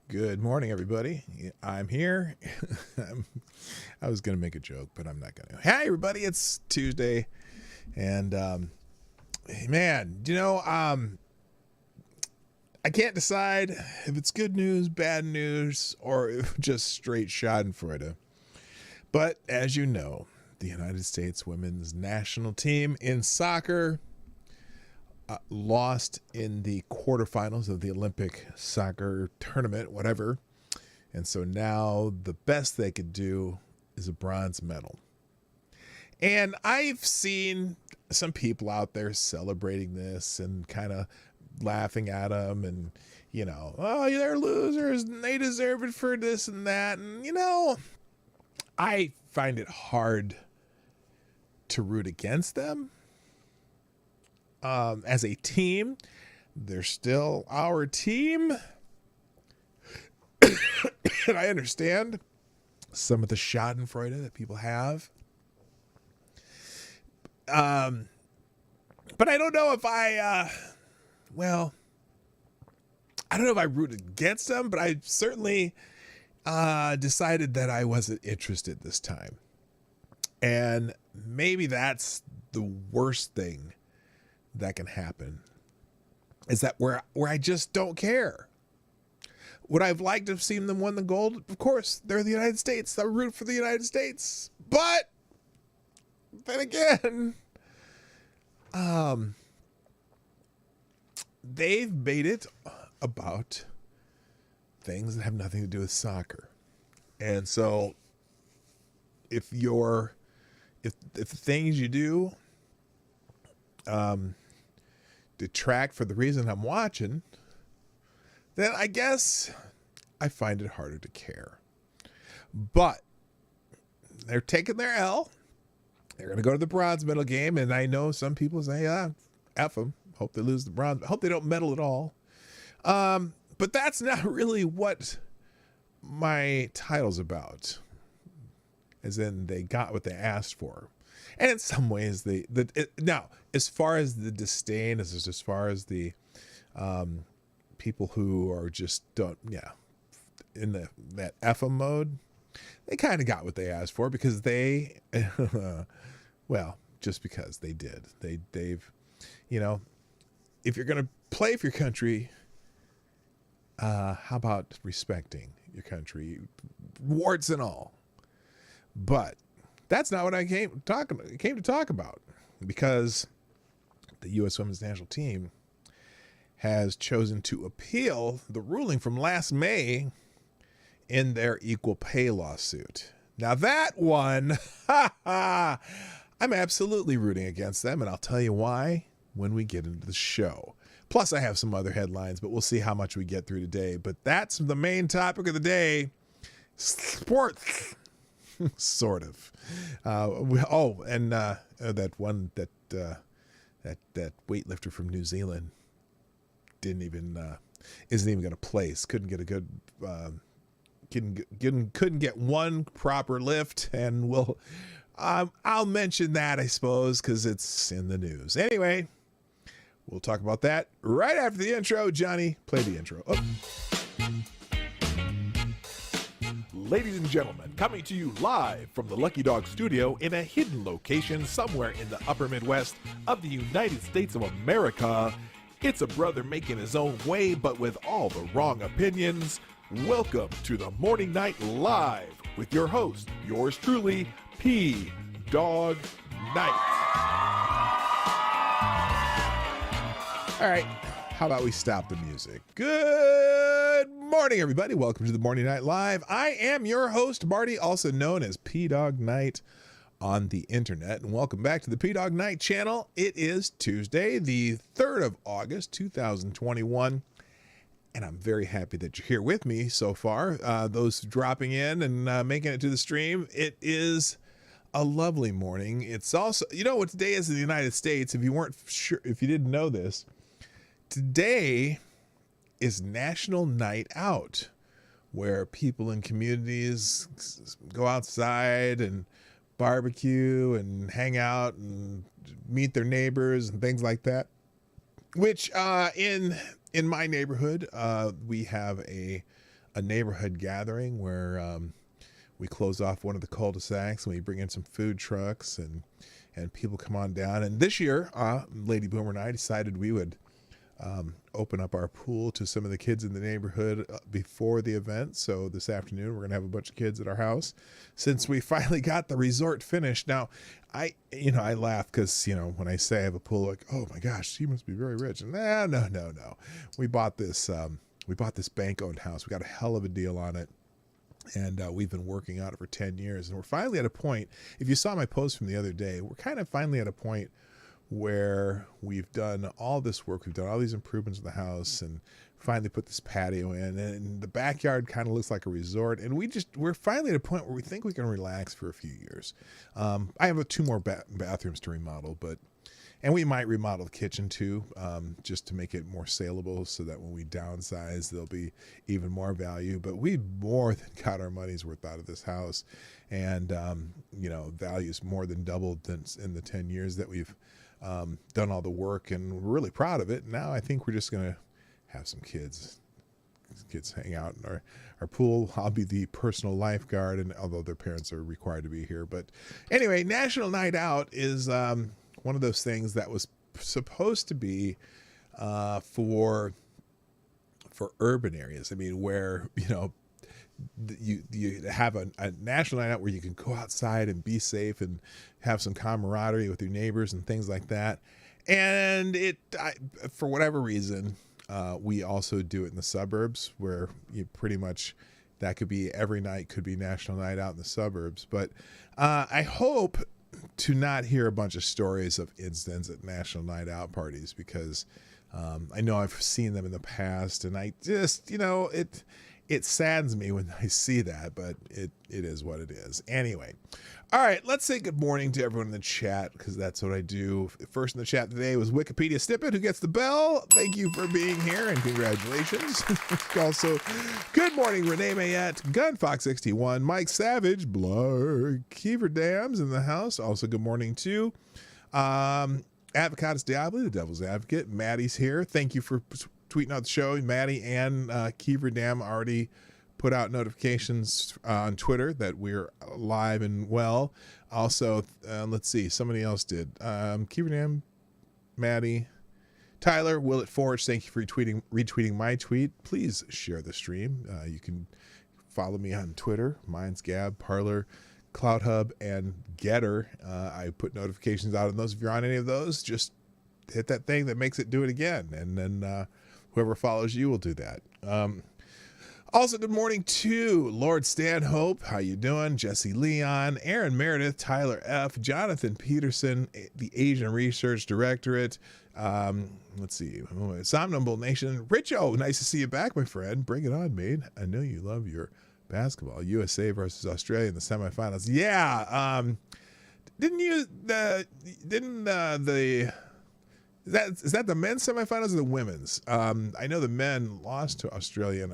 Good morning, everybody. I'm here. I was going to make a joke, but I'm not going to. Hi, everybody. It's Tuesday. And, man, I can't decide if it's good news, bad news, or if just straight schadenfreude. But as you know, the United States women's national team in soccer lost in the quarterfinals of the Olympic soccer tournament, whatever. And so now the best they could do is a bronze medal. And I've seen some people out there celebrating this and kind of laughing at them and, oh, they're losers and they deserve it for this and that. And, I find it hard to root against them. As a team, they're still our team. And I understand some of the schadenfreude that people have. But I don't know if I don't know if I rooted against them, but I certainly decided that I wasn't interested this time. And maybe that's the worst thing that can happen, is that where I just don't care. Would I have liked to have seen them win the gold? Of course, they're the United States. I root for the United States. But then again, they've made it about things that have nothing to do with soccer. And so if the things you do detract for the reason I'm watching, then I guess I find it harder to care. But they're taking their L. They're going to go to the bronze medal game, and I know some people say, F them. Hope they lose the bronze. I hope they don't medal at all. But that's not really what my title's about. As in, they got what they asked for. And in some ways, now, as far as the disdain, as far as the people who are just in that FM mode, they kind of got what they asked for because they, just because they did. They've, if you're going to play for your country, how about respecting your country, warts and all? But that's not what I came to talk about, because the U.S. Women's National Team has chosen to appeal the ruling from last May in their equal pay lawsuit. Now that one, I'm absolutely rooting against them, and I'll tell you why when we get into the show. Plus, I have some other headlines, but we'll see how much we get through today. But that's the main topic of the day. Sports. Sort of. That one that weightlifter from New Zealand isn't even going to place. Couldn't get a good couldn't get one proper lift, and I'll mention that, I suppose, because it's in the news. Anyway, we'll talk about that right after the intro. Johnny, play the intro. Oh. Ladies and gentlemen, coming to you live from the Lucky Dog studio in a hidden location somewhere in the upper Midwest of the United States of America, it's a brother making his own way, but with all the wrong opinions. Welcome to the Morning Night Live with your host, yours truly, Dawg Knight. All right, how about we stop the music? Good morning, everybody. Welcome to the Morning Night Live. I am your host, Marty, also known as Dawg Knight on the internet. And welcome back to the Dawg Knight Channel. It is Tuesday, the 3rd of August, 2021. And I'm very happy that you're here with me so far. Those dropping in and making it to the stream. It is a lovely morning. It's also, you know what today is in the United States, if you weren't sure, if you didn't know this, today is National Night Out, where people in communities go outside and barbecue and hang out and meet their neighbors and things like that. Which in my neighborhood, we have a neighborhood gathering where we close off one of the cul-de-sacs and we bring in some food trucks and people come on down. And this year, Lady Boomer and I decided we would open up our pool to some of the kids in the neighborhood before the event. So this afternoon, we're going to have a bunch of kids at our house since we finally got the resort finished. Now, I laugh because, when I say I have a pool, like, oh my gosh, you must be very rich. And no. We bought this bank-owned house. We got a hell of a deal on it. And we've been working on it for 10 years. And we're finally at a point, if you saw my post from the other day, we're kind of finally at a point where we've done all this work, we've done all these improvements in the house and finally put this patio in, and the backyard kind of looks like a resort, and we're finally at a point where we think we can relax for a few years. I have 2 more bathrooms to remodel, and we might remodel the kitchen too, just to make it more saleable so that when we downsize, there'll be even more value. But we more than got our money's worth out of this house, and value's more than doubled in the 10 years that we've done all the work, and we're really proud of it. Now I think we're just going to have some kids hang out in our pool. I'll be the personal lifeguard, and although their parents are required to be here. But anyway, National Night Out is one of those things that was supposed to be for urban areas. I mean, where, you have a national night out where you can go outside and be safe and have some camaraderie with your neighbors and things like that. And for whatever reason, we also do it in the suburbs, where you pretty much, that could be every night could be National Night Out in the suburbs. But I hope to not hear a bunch of stories of incidents at National Night Out parties, because I know I've seen them in the past, and I just, it saddens me when I see that, but it is what it is. Anyway, all right, let's say good morning to everyone in the chat, because that's what I do. First in the chat today was Wikipedia Snippet, who gets the bell. Thank you for being here, and congratulations. Also, good morning, Renee Mayette, Gunfox61, Mike Savage, Blark, Kiever Dams in the house. Also, good morning to Advocatus Diablo, the Devil's Advocate. Maddie's here. Thank you for tweeting out the show. Maddie and Kiever Dam already put out notifications on Twitter that we're live and well. Also, let's see, somebody else did. Kiever Dam, Maddie, Tyler, Willett Forge, thank you for retweeting my tweet. Please share the stream. You can follow me on Twitter, Minds Gab, Parler, Cloud Hub, and Getter. I put notifications out on those. If you're on any of those, just hit that thing that makes it do it again, and then whoever follows you will do that. Also, good morning to Lord Stanhope. How you doing? Jesse Leon, Aaron Meredith, Tyler F., Jonathan Peterson, the Asian Research Directorate, Let's see. Somnambule Nation. Richo, nice to see you back, my friend. Bring it on, mate. I know you love your basketball. USA versus Australia in the semifinals. Yeah. Is that the men's semifinals or the women's? I know the men lost to Australia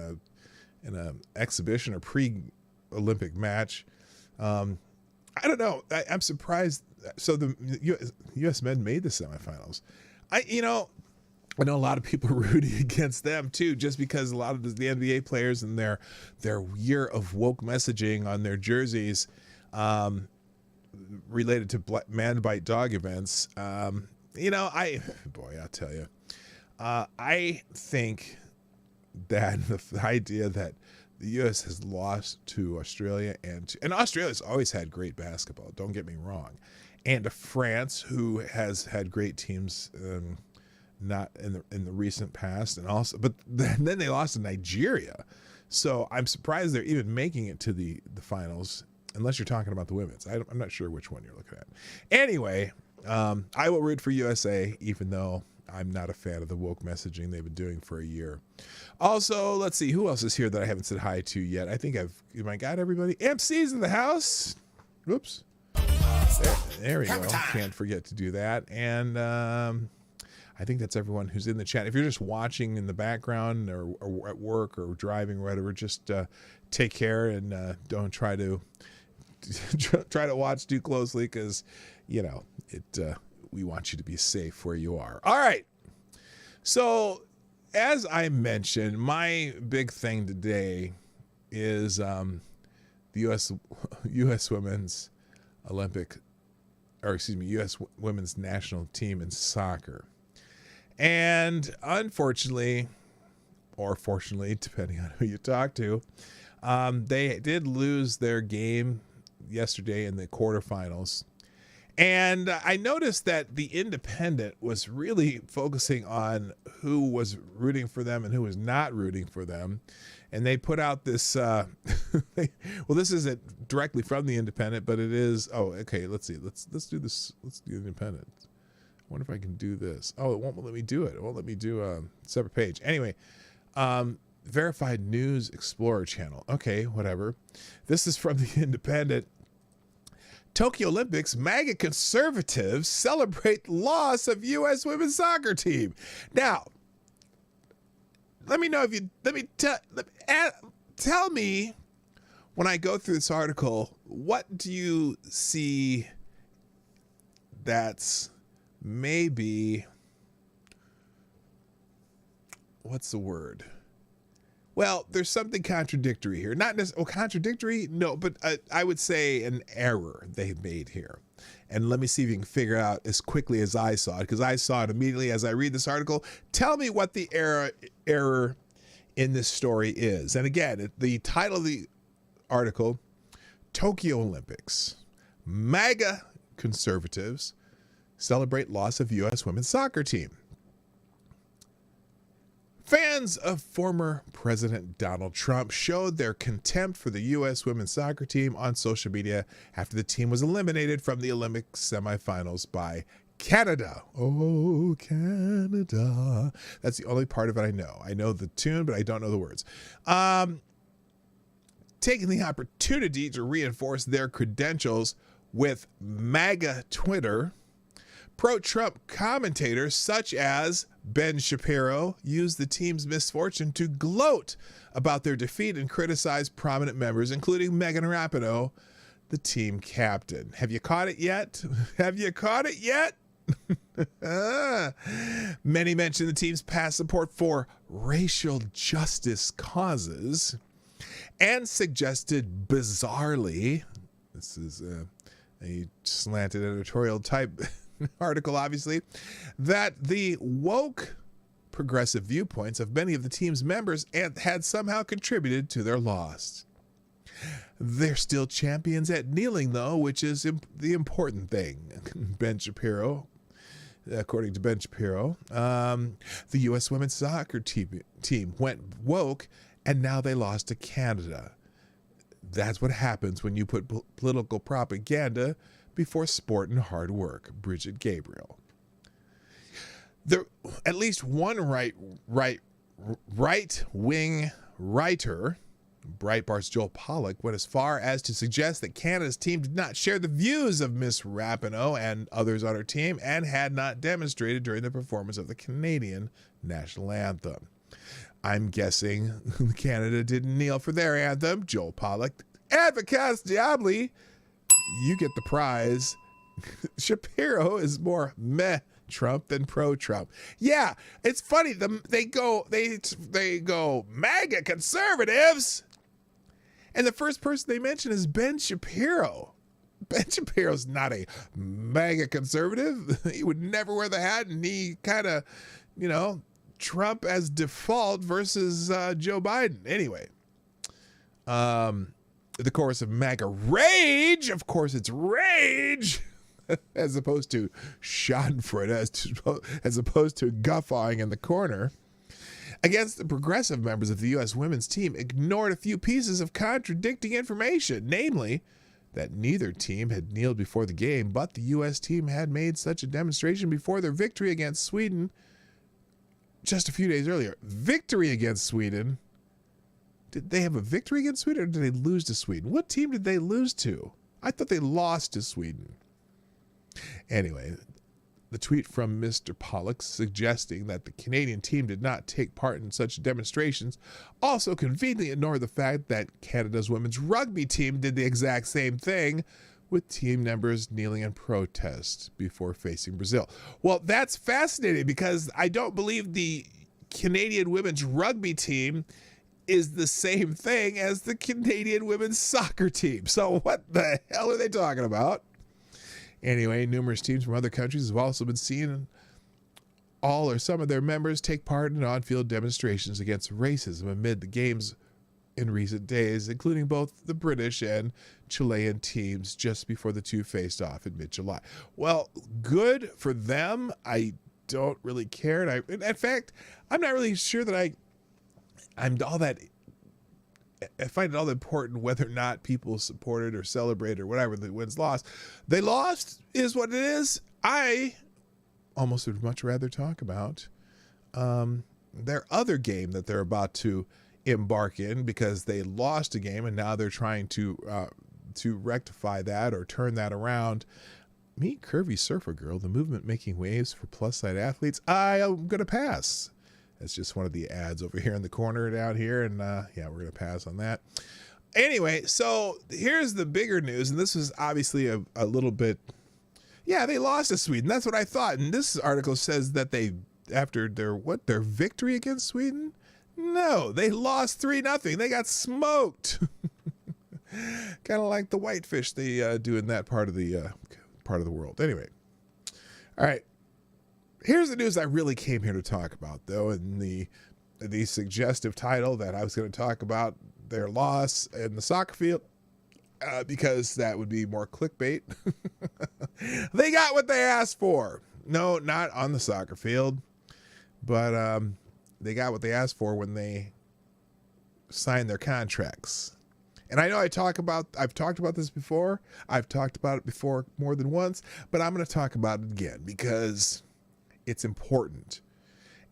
in a exhibition or pre-Olympic match. I don't know. I'm surprised. So the U.S. men made the semifinals. I know a lot of people are rooting against them too, just because a lot of the NBA players and their year of woke messaging on their jerseys, related to man bite dog events. I'll tell you, I think that the idea that the U.S. has lost to Australia and Australia's always had great basketball. Don't get me wrong. And to France, who has had great teams, not in the recent past, but then they lost to Nigeria. So I'm surprised they're even making it to the finals, unless you're talking about the women's. I'm not sure which one you're looking at. Anyway, I will root for USA, even though I'm not a fan of the woke messaging they've been doing for a year. Also, let's see, who else is here that I haven't said hi to yet? I think have I got everybody? MC's in the house. Whoops. There we go. Can't forget to do that. And I think that's everyone who's in the chat. If you're just watching in the background or at work or driving or whatever, just take care and don't try to watch too closely, because we want you to be safe where you are. All right. So as I mentioned, my big thing today is the U.S. women's U.S. women's national team in soccer. And unfortunately, or fortunately, depending on who you talk to, they did lose their game yesterday in the quarterfinals. And I noticed that the Independent was really focusing on who was rooting for them and who was not rooting for them. And they put out this, well, this isn't directly from the Independent, but it is, let's see. Let's do this. Let's do the Independent. I wonder if I can do this. Oh, it won't let me do it. It won't let me do a separate page. Anyway, Verified News Explorer channel. Okay, whatever. This is from the Independent. Tokyo Olympics, MAGA conservatives celebrate loss of U.S. women's soccer team. Now, tell me when I go through this article, what do you see that's maybe, what's the word? Well, there's something contradictory here. Not necessarily contradictory, no, but I would say an error they made here. And let me see if you can figure out as quickly as I saw it, because I saw it immediately as I read this article. Tell me what the error in this story is. And again, the title of the article, Tokyo Olympics, MAGA conservatives celebrate loss of U.S. women's soccer team. Fans of former President Donald Trump showed their contempt for the U.S. women's soccer team on social media after the team was eliminated from the Olympic semifinals by Canada. Oh, Canada. That's the only part of it I know. I know the tune, but I don't know the words. Taking the opportunity to reinforce their credentials with MAGA Twitter, pro-Trump commentators such as Ben Shapiro used the team's misfortune to gloat about their defeat and criticize prominent members, including Megan Rapinoe, the team captain. Have you caught it yet? Have you caught it yet? Many mentioned the team's past support for racial justice causes and suggested bizarrely, this is a slanted editorial type article, obviously, that the woke progressive viewpoints of many of the team's members had somehow contributed to their loss. They're still champions at kneeling, though, which is the important thing. Ben Shapiro, according to Ben Shapiro, the U.S. women's soccer team went woke, and now they lost to Canada. That's what happens when you put political propaganda before sport and hard work. Bridget Gabriel. There, at least one right-wing writer, Breitbart's Joel Pollak, went as far as to suggest that Canada's team did not share the views of Miss Rapinoe and others on her team and had not demonstrated during the performance of the Canadian national anthem. I'm guessing Canada didn't kneel for their anthem. Joel Pollak, Advocates Diabli, you get the prize. Shapiro is more meh Trump than pro-Trump. Yeah, it's funny. They go MAGA conservatives, and the first person they mention is Ben Shapiro. Ben Shapiro's not a MAGA conservative. He would never wear the hat, and he kind of, Trump as default versus Joe Biden. Anyway, the chorus of MAGA rage. Of course, it's rage. As opposed to schadenfreude, as opposed to guffawing in the corner, against the progressive members of the U.S. women's team, ignored a few pieces of contradicting information, namely that neither team had kneeled before the game, but the U.S. team had made such a demonstration before their victory against Sweden just a few days earlier. Victory against Sweden? Did they have a victory against Sweden, or did they lose to Sweden? What team did they lose to? I thought they lost to Sweden. Anyway, the tweet from Mr. Pollak suggesting that the Canadian team did not take part in such demonstrations also conveniently ignored the fact that Canada's women's rugby team did the exact same thing, with team members kneeling in protest before facing Brazil. Well, that's fascinating because I don't believe the Canadian women's rugby team is the same thing as the Canadian women's soccer team. So what the hell are they talking about? Anyway, numerous teams from other countries have also been seen all or some of their members take part in on-field demonstrations against racism amid the games in recent days, including both the British and Chilean teams just before the two faced off in mid-July. Well, good for them. I don't really care. And in fact, I'm not really sure that I'm all that... I find it all important whether or not people support it or celebrate or whatever the wins lost. They lost is what it is. I almost would much rather talk about their other game that they're about to embark in, because they lost a game and now they're trying to rectify that or turn that around. Meet Curvy Surfer Girl, the movement making waves for plus-size athletes. I am going to pass. That's just one of the ads over here in the corner down here. And yeah, we're going to pass on that. Anyway, so here's the bigger news. And this is obviously a little bit, yeah, they lost to Sweden. That's what I thought. And this article says that after their victory against Sweden? No, they lost 3-0. They got smoked. Kind of like the whitefish they do in that part of the world. Anyway. All right. Here's the news I really came here to talk about, though, and the suggestive title that I was going to talk about their loss in the soccer field, because that would be more clickbait. They got what they asked for. No, not on the soccer field, but they got what they asked for when they signed their contracts. And I know I've talked about this before. I've talked about it before more than once, but I'm going to talk about it again because it's important.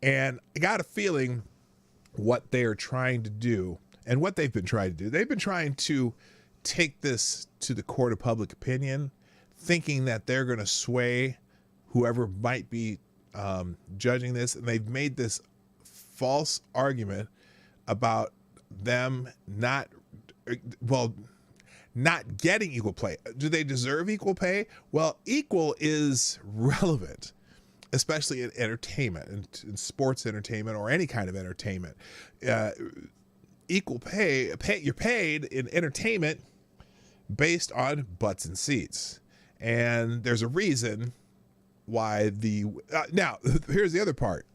And I got a feeling what they are trying to do and what they've been trying to do. They've been trying to take this to the court of public opinion, thinking that they're going to sway whoever might be judging this. And they've made this false argument about them not getting equal pay. Do they deserve equal pay? Well, equal is relevant, especially in entertainment and in sports entertainment or any kind of entertainment. Equal pay, you're paid in entertainment based on butts and seats. And there's a reason why now here's the other part.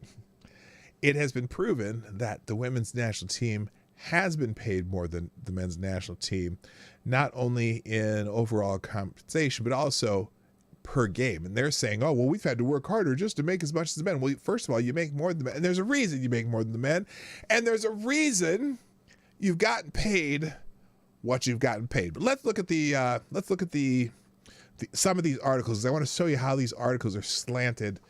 It has been proven that the women's national team has been paid more than the men's national team, not only in overall compensation, but also per game. And they're saying, oh, well, we've had to work harder just to make as much as the men. Well, first of all, you make more than the men. And there's a reason you make more than the men. And there's a reason you've gotten paid what you've gotten paid. But let's look at some of these articles. I want to show you how these articles are slanted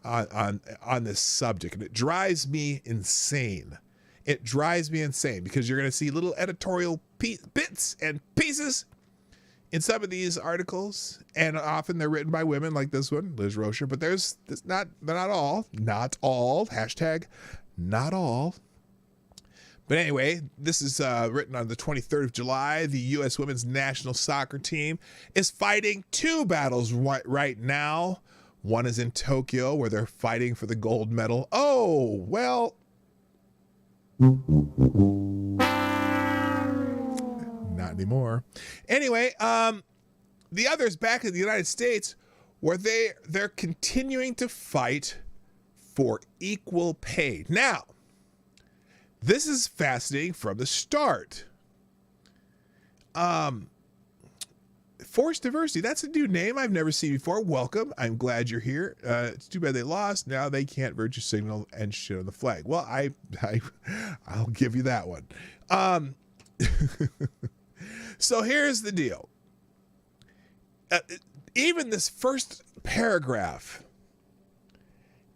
on this subject, and it drives me insane. It drives me insane because you're going to see little editorial bits and pieces in some of these articles, and often they're written by women like this one, Liz Rocher, but they're not all, hashtag not all. But anyway, this is written on the 23rd of July. The U.S. women's national soccer team is fighting two battles right now. One is in Tokyo, where they're fighting for the gold medal. Oh, well, not anymore. Anyway, the other is back in the United States, where they're continuing to fight for equal pay. Now, this is fascinating from the start. Forced diversity, that's a new name I've never seen before. Welcome. I'm glad you're here. It's too bad they lost. Now they can't virtue signal and shit on the flag. Well, I'll give you that one. So here's the deal. Even this first paragraph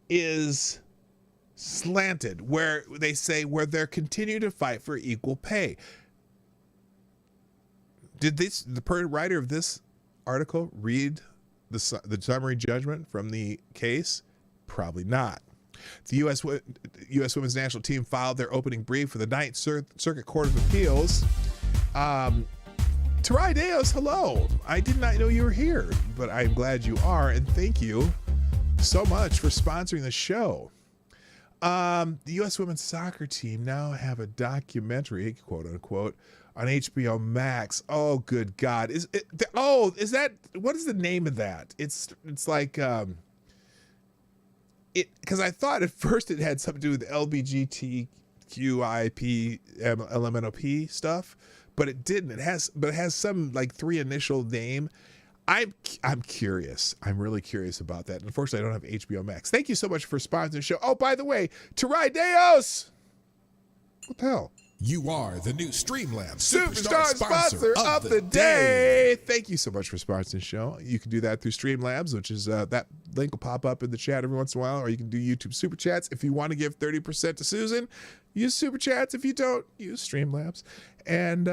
is slanted, where they say where they're continuing to fight for equal pay. Did the writer of this article read the summary judgment from the case? Probably not. The U.S. women's national team filed their opening brief for the Ninth Circuit Court of Appeals. Tarai Deos, hello. I did not know you were here, but I'm glad you are, and thank you so much for sponsoring the show. The U.S. women's soccer team now have a documentary, quote unquote, on HBO Max. Oh, good God. Is that, what is the name of that? It's like, because I thought at first it had something to do with LGBTQIP, LMNOP stuff, but it didn't. It has some like three initial name. I'm curious. I'm really curious about that. Unfortunately, I don't have HBO Max. Thank you so much for sponsoring the show. Oh, by the way, Tarai Deos. What the hell? You are the new Streamlabs Superstar sponsor of the day. Thank you so much for sponsoring the show. You can do that through Streamlabs, which is that link will pop up in the chat every once in a while, or you can do YouTube Super Chats. If you want to give 30% to Susan, use Super Chats. If you don't, use Streamlabs. And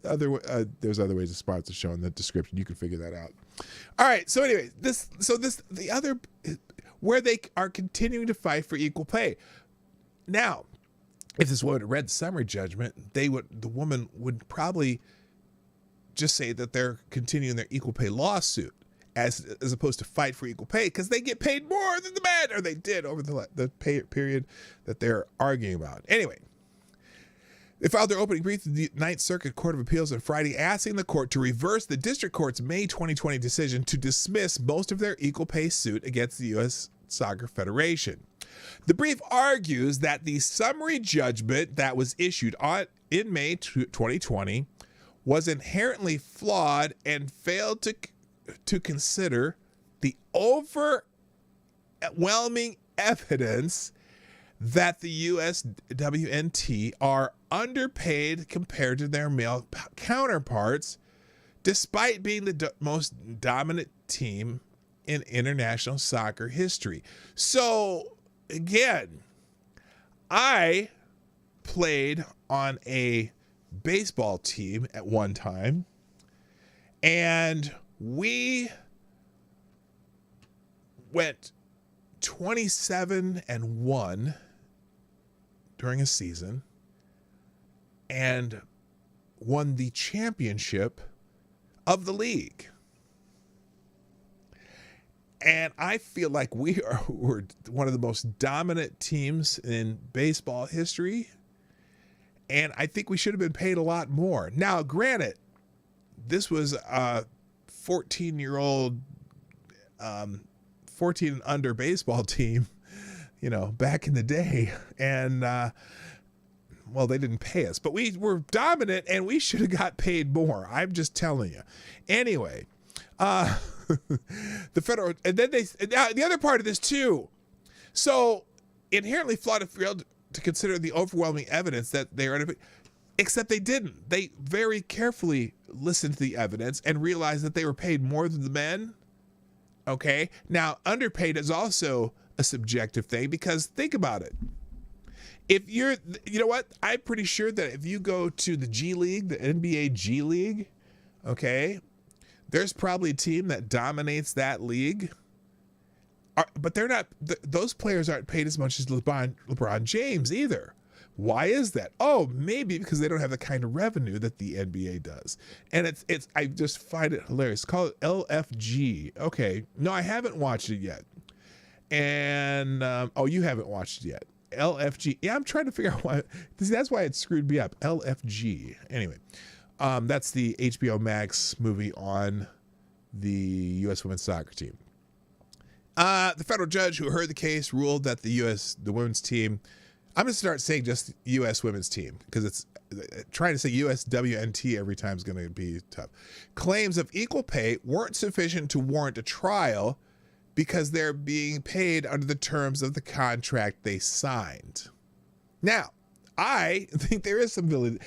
there's other ways to sponsor the show in the description. You can figure that out. All right. So anyway, the other where they are continuing to fight for equal pay. Now, if this woman had read the summary judgment, the woman would probably just say that they're continuing their equal pay lawsuit as opposed to fight for equal pay, because they get paid more than the men, or they did over the pay period that they're arguing about. Anyway, they filed their opening brief to the Ninth Circuit Court of Appeals on Friday, asking the court to reverse the district court's May 2020 decision to dismiss most of their equal pay suit against the U.S. Soccer Federation. The brief argues that the summary judgment that was issued in May 2020 was inherently flawed and failed to consider the overwhelming evidence that the USWNT are underpaid compared to their male counterparts, despite being the most dominant team in international soccer history. So, again, I played on a baseball team at one time, and we went 27-1 during a season and won the championship of the league. And I feel like we're one of the most dominant teams in baseball history. And I think we should have been paid a lot more. Now, granted, this was a 14-year-old, 14 and under baseball team, back in the day. And, well, they didn't pay us, but we were dominant and we should have got paid more. I'm just telling you. Anyway, the federal, and then the other part of this too. So inherently flawed and failed to consider the overwhelming evidence that they are, except they didn't. They very carefully listened to the evidence and realized that they were paid more than the men. Okay. Now, underpaid is also a subjective thing, because think about it. If you know what? I'm pretty sure that if you go to the G League, the NBA G League, okay, there's probably a team that dominates that league. But they're not, those players aren't paid as much as LeBron James either. Why is that? Oh, maybe because they don't have the kind of revenue that the NBA does. And I just find it hilarious. Call it LFG. Okay. No, I haven't watched it yet. And, you haven't watched it yet. LFG. Yeah, I'm trying to figure out why. That's why it screwed me up. LFG. Anyway, that's the HBO Max movie on the U.S. women's soccer team. The federal judge who heard the case ruled that the women's team, I'm going to start saying just U.S. women's team, because it's trying to say USWNT every time is going to be tough. Claims of equal pay weren't sufficient to warrant a trial because they're being paid under the terms of the contract they signed. Now, I think there is some validity.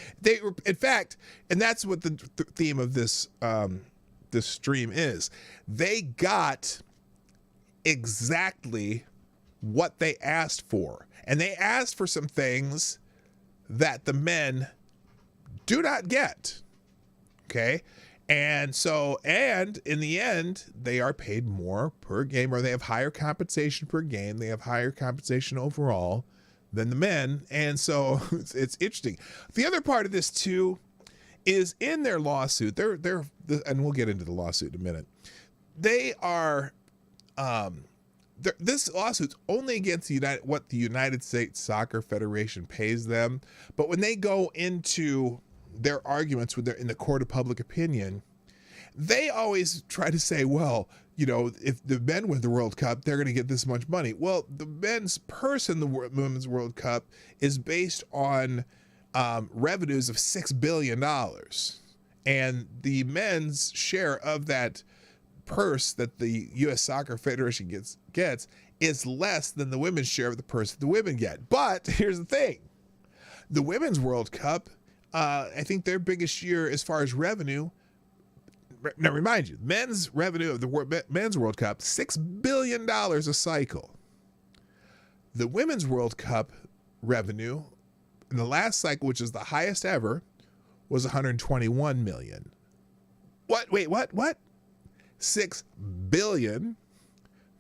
In fact, and that's what the theme of this stream is. They got exactly what they asked for. And they asked for some things that the men do not get. Okay? And in the end, they are paid more per game, or they have higher compensation per game. They have higher compensation overall than the men. And so it's interesting. The other part of this too is in their lawsuit. They're and we'll get into the lawsuit in a minute. They are, this lawsuit's only against what the United States Soccer Federation pays them. But when they go into their arguments in the court of public opinion, they always try to say, well, if the men win the World Cup, they're going to get this much money. Well, the men's purse in the Women's World Cup is based on revenues of $6 billion. And the men's share of that purse that the U.S. Soccer Federation gets is less than the women's share of the purse that the women get. But here's the thing. The Women's World Cup, I think their biggest year as far as revenue, now remind you, men's revenue of the Men's World Cup, $6 billion a cycle. The Women's World Cup revenue in the last cycle, which is the highest ever, was $121 million. What? Wait, what? $6 billion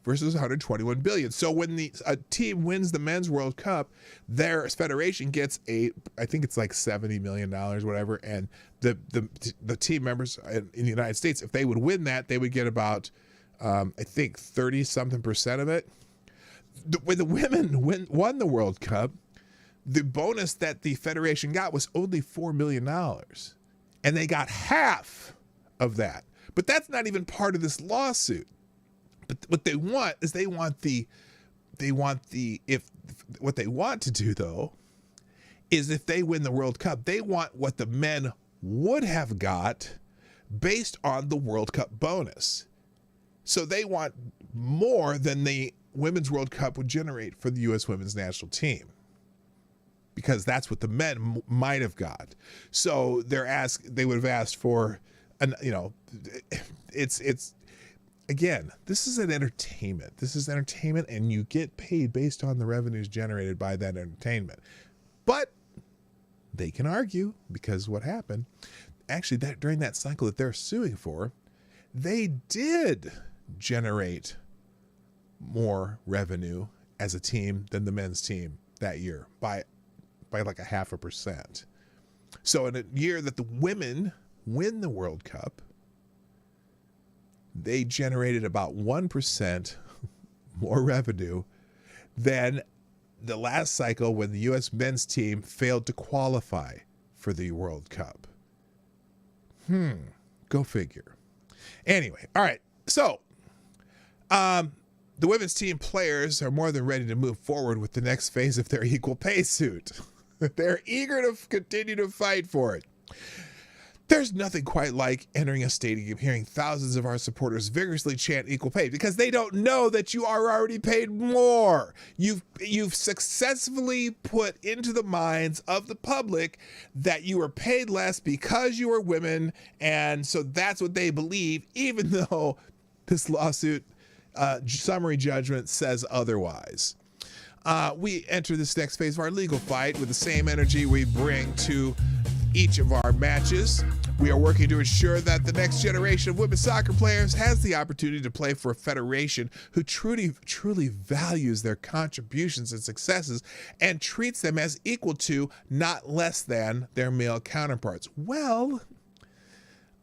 versus $121 billion. So when a team wins the Men's World Cup, their federation gets I think it's like $70 million, whatever, and the team members in the United States, if they would win that, they would get about I think 30-something% of it. When the women won the World Cup, the bonus that the federation got was only $4 million, and they got half of that. But that's not even part of this lawsuit. But what they want is what they want to do though is, if they win the World Cup, they want what the men would have got based on the World Cup bonus. So they want more than the Women's World Cup would generate for the U.S. women's national team, because that's what the men might have got. So they would have asked for, it's again, this is an entertainment. This is entertainment, and you get paid based on the revenues generated by that entertainment. But they can argue, because what happened, actually, that during that cycle that they're suing for, they did generate more revenue as a team than the men's team that year by like 0.5%. So in a year that the women win the World Cup, they generated about 1% more revenue than the last cycle when the U.S. men's team failed to qualify for the World Cup. Go figure. Anyway, all right. So, the women's team players are more than ready to move forward with the next phase of their equal pay suit. They're eager to continue to fight for it. There's nothing quite like entering a stadium, hearing thousands of our supporters vigorously chant equal pay, because they don't know that you are already paid more. You've successfully put into the minds of the public that you are paid less because you are women, and so that's what they believe, even though this lawsuit summary judgment says otherwise. We enter this next phase of our legal fight with the same energy we bring to each of our matches. We are working to ensure that the next generation of women's soccer players has the opportunity to play for a federation who truly values their contributions and successes and treats them as equal to, not less than, their male counterparts. Well,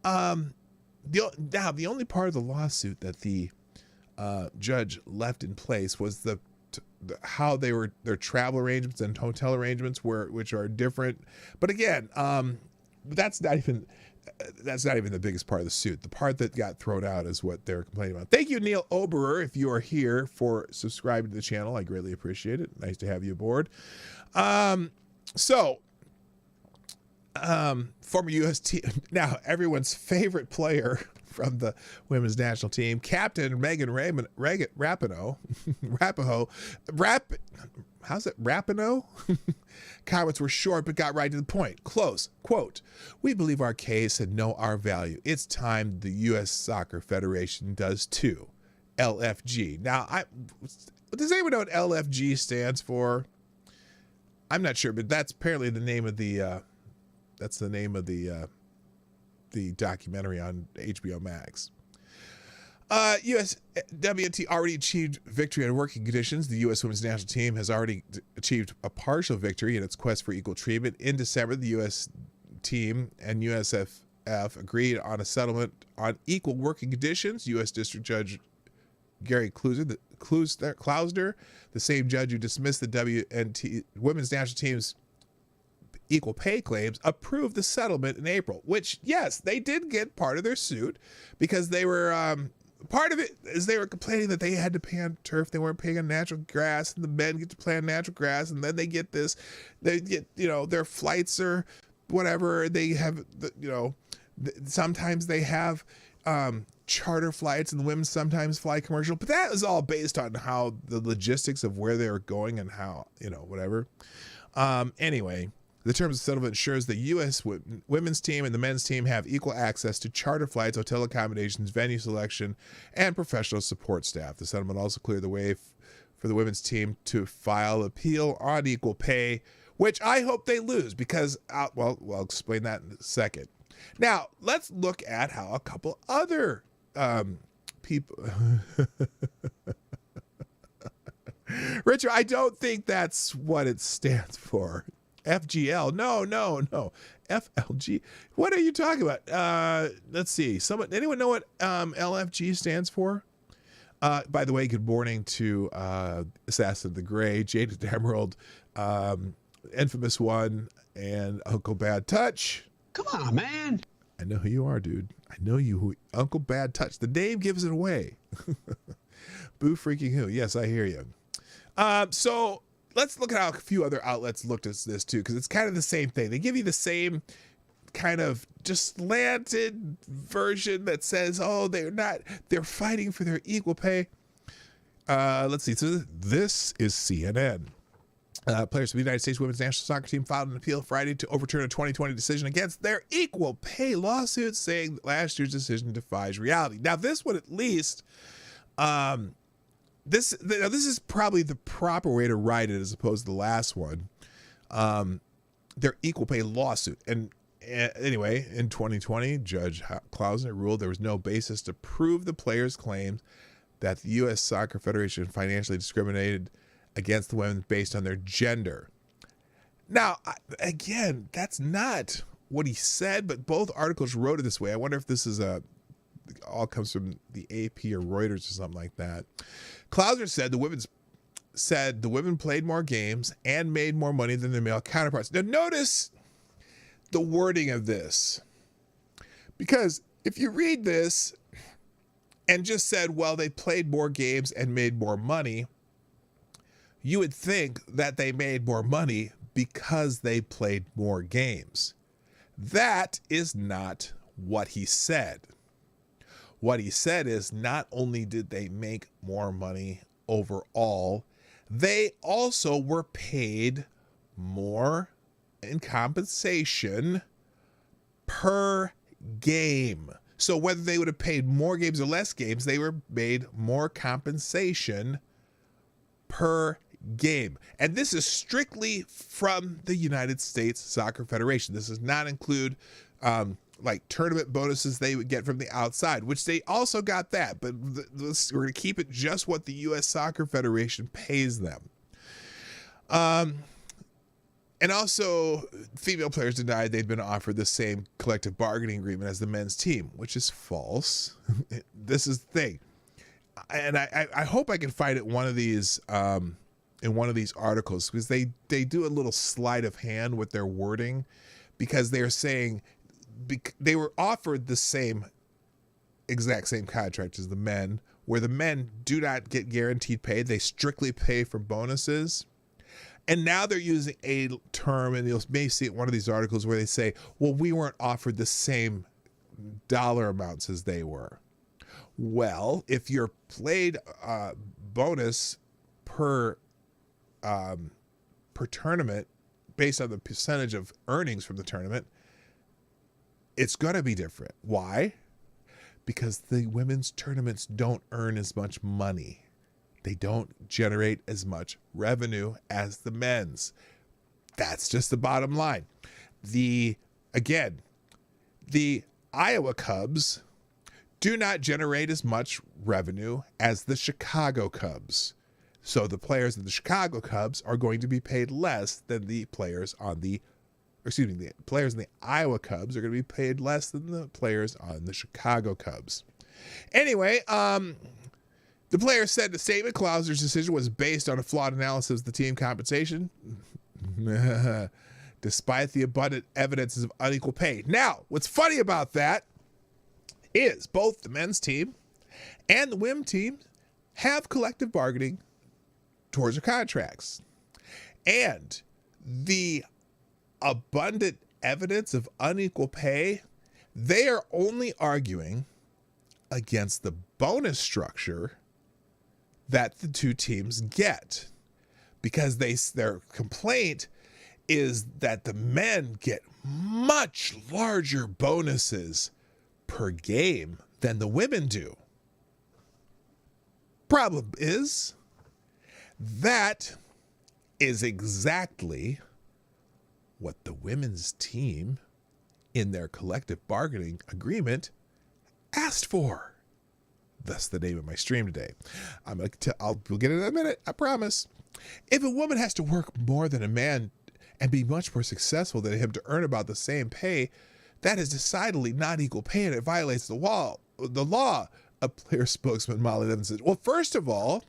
the only part of the lawsuit that the judge left in place was how their travel arrangements and hotel arrangements which are different. But again, that's not even the biggest part of the suit. The part that got thrown out is what they're complaining about. Thank you, Neil Oberer, if you are here, for subscribing to the channel. I greatly appreciate it. Nice to have you aboard. Former U.S. team, now everyone's favorite player from the women's national team, Captain Megan Rapinoe. How's it? Rapinoe? Comments were short but got right to the point. Close. Quote, "We believe our case and know our value. It's time the U.S. Soccer Federation does too. LFG." Now, does anyone know what LFG stands for? I'm not sure, but that's apparently the name of the the documentary on HBO Max. USWT already achieved victory on working conditions. The U.S. women's national team has already achieved a partial victory in its quest for equal treatment. In December, the U.S. team and USFF agreed on a settlement on equal working conditions. U.S. District Judge Gary Klausner, the same judge who dismissed the WNT women's national team's equal pay claims, approved the settlement in April, which, yes, they did get part of their suit because they were part of it is they were complaining that they had to pay on turf. They weren't paying on natural grass, and the men get to play on natural grass, and then they get their flights or whatever. They have, sometimes they have charter flights, and the women sometimes fly commercial, but that is all based on how the logistics of where they're going and how, whatever. Anyway, the terms of settlement ensures the U.S. women's team and the men's team have equal access to charter flights, hotel accommodations, venue selection, and professional support staff. The settlement also cleared the way for the women's team to file appeal on equal pay, which I hope they lose because, I'll explain that in a second. Now, let's look at how a couple other people... Richard, I don't think that's what it stands for. FGL. No. FLG. What are you talking about? Let's see. Anyone know what LFG stands for? By the way, good morning to Assassin of the Gray, Jaded Emerald, Infamous One, and Uncle Bad Touch. Come on, man. I know who you are, dude. I know you. Uncle Bad Touch. The name gives it away. Boo freaking who. Yes, I hear you. So let's look at how a few other outlets looked at this too, because it's kind of the same thing. They give you the same kind of just slanted version that says, oh, they're fighting for their equal pay. Let's see. So this is CNN. Players of the United States women's national soccer team filed an appeal Friday to overturn a 2020 decision against their equal pay lawsuit, saying that last year's decision defies reality. Now, this one at least, this is probably the proper way to write it as opposed to the last one. Their equal pay lawsuit. And anyway, in 2020, Judge Klausner ruled there was no basis to prove the players' claims that the U.S. Soccer Federation financially discriminated against the women based on their gender. Now, again, that's not what he said, but both articles wrote it this way. I wonder if this is all comes from the AP or Reuters or something like that. Klausner said the women played more games and made more money than their male counterparts. Now, notice the wording of this, because if you read this and just said, well, they played more games and made more money, you would think that they made more money because they played more games. That is not what he said. What he said is not only did they make more money overall, they also were paid more in compensation per game. So whether they would have paid more games or less games, they were made more compensation per game. And this is strictly from the United States Soccer Federation. This does not include like tournament bonuses they would get from the outside, which they also got that. But we're going to keep it just what the U.S. Soccer Federation pays them. And also, female players denied they'd been offered the same collective bargaining agreement as the men's team, which is false. This is the thing. And I hope I can find it one of these in one of these articles, because they do a little sleight of hand with their wording, because they're saying they were offered the exact same contract as the men, where the men do not get guaranteed pay. They strictly pay for bonuses. And now they're using a term, and you'll may see it in one of these articles where they say, well, we weren't offered the same dollar amounts as they were. Well, if you're played bonus per tournament based on the percentage of earnings from the tournament, it's going to be different. Why? Because the women's tournaments don't earn as much money. They don't generate as much revenue as the men's. That's just the bottom line. The Iowa Cubs do not generate as much revenue as the Chicago Cubs. So the players of the Chicago Cubs are going to be paid less than the players on the players in the Iowa Cubs are going to be paid less than the players on the Chicago Cubs. Anyway, the player said the statement Clauser's decision was based on a flawed analysis of the team compensation, despite the abundant evidences of unequal pay. Now, what's funny about that is both the men's team and the women's team have collective bargaining towards their contracts. And the abundant evidence of unequal pay, they are only arguing against the bonus structure that the two teams get, because their complaint is that the men get much larger bonuses per game than the women do. Problem is, that is exactly what the women's team in their collective bargaining agreement asked for. Thus the name of my stream today. We'll get it in a minute, I promise. If a woman has to work more than a man and be much more successful than him to earn about the same pay, that is decidedly not equal pay, and it violates the law. A player spokesman, Molly Evans, said. Well, first of all,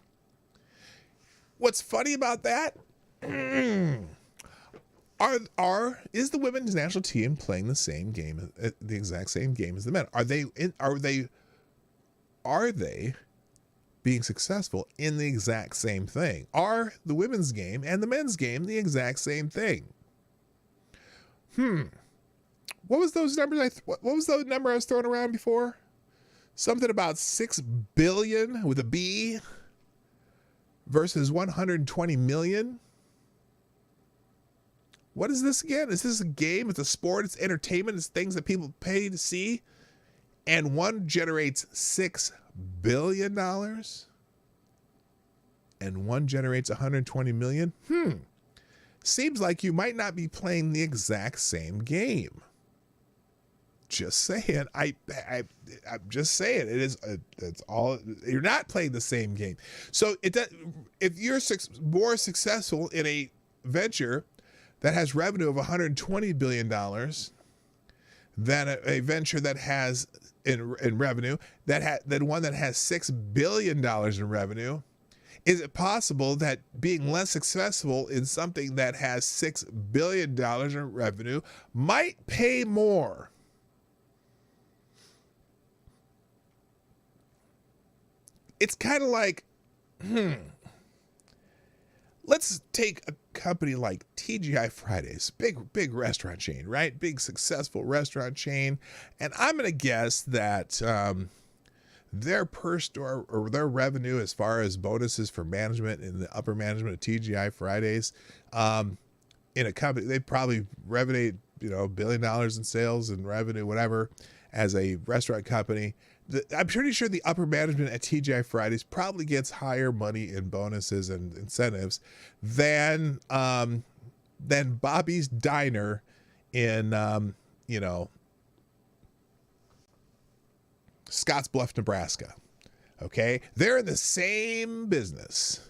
what's funny about that? Is the women's national team playing the same game, the exact same game as the men? Are they being successful in the exact same thing? Are the women's game and the men's game the exact same thing? What was those numbers? What was the number I was throwing around before? Something about 6 billion with a B versus 120 million. What is this again? Is this a game? It's a sport. It's entertainment. It's things that people pay to see. And one generates $6 billion and one generates 120 million. Seems like you might not be playing the exact same game. Just saying. I'm just saying. It is. That's all. You're not playing the same game. So if you're more successful in a venture that has revenue of $120 billion than a venture that has in revenue than one that has $6 billion in revenue, is it possible that being less successful in something that has $6 billion in revenue might pay more? It's kind of like, let's take a company like TGI Fridays, big restaurant chain, right? Big successful restaurant chain. And I'm going to guess that their per store or their revenue as far as bonuses for management and the upper management of TGI Fridays, in a company, they probably revenue, $1 billion in sales and revenue, whatever. as a restaurant company, I'm pretty sure the upper management at TGI Fridays probably gets higher money in bonuses and incentives than Bobby's Diner in Scottsbluff, Nebraska. Okay, they're in the same business.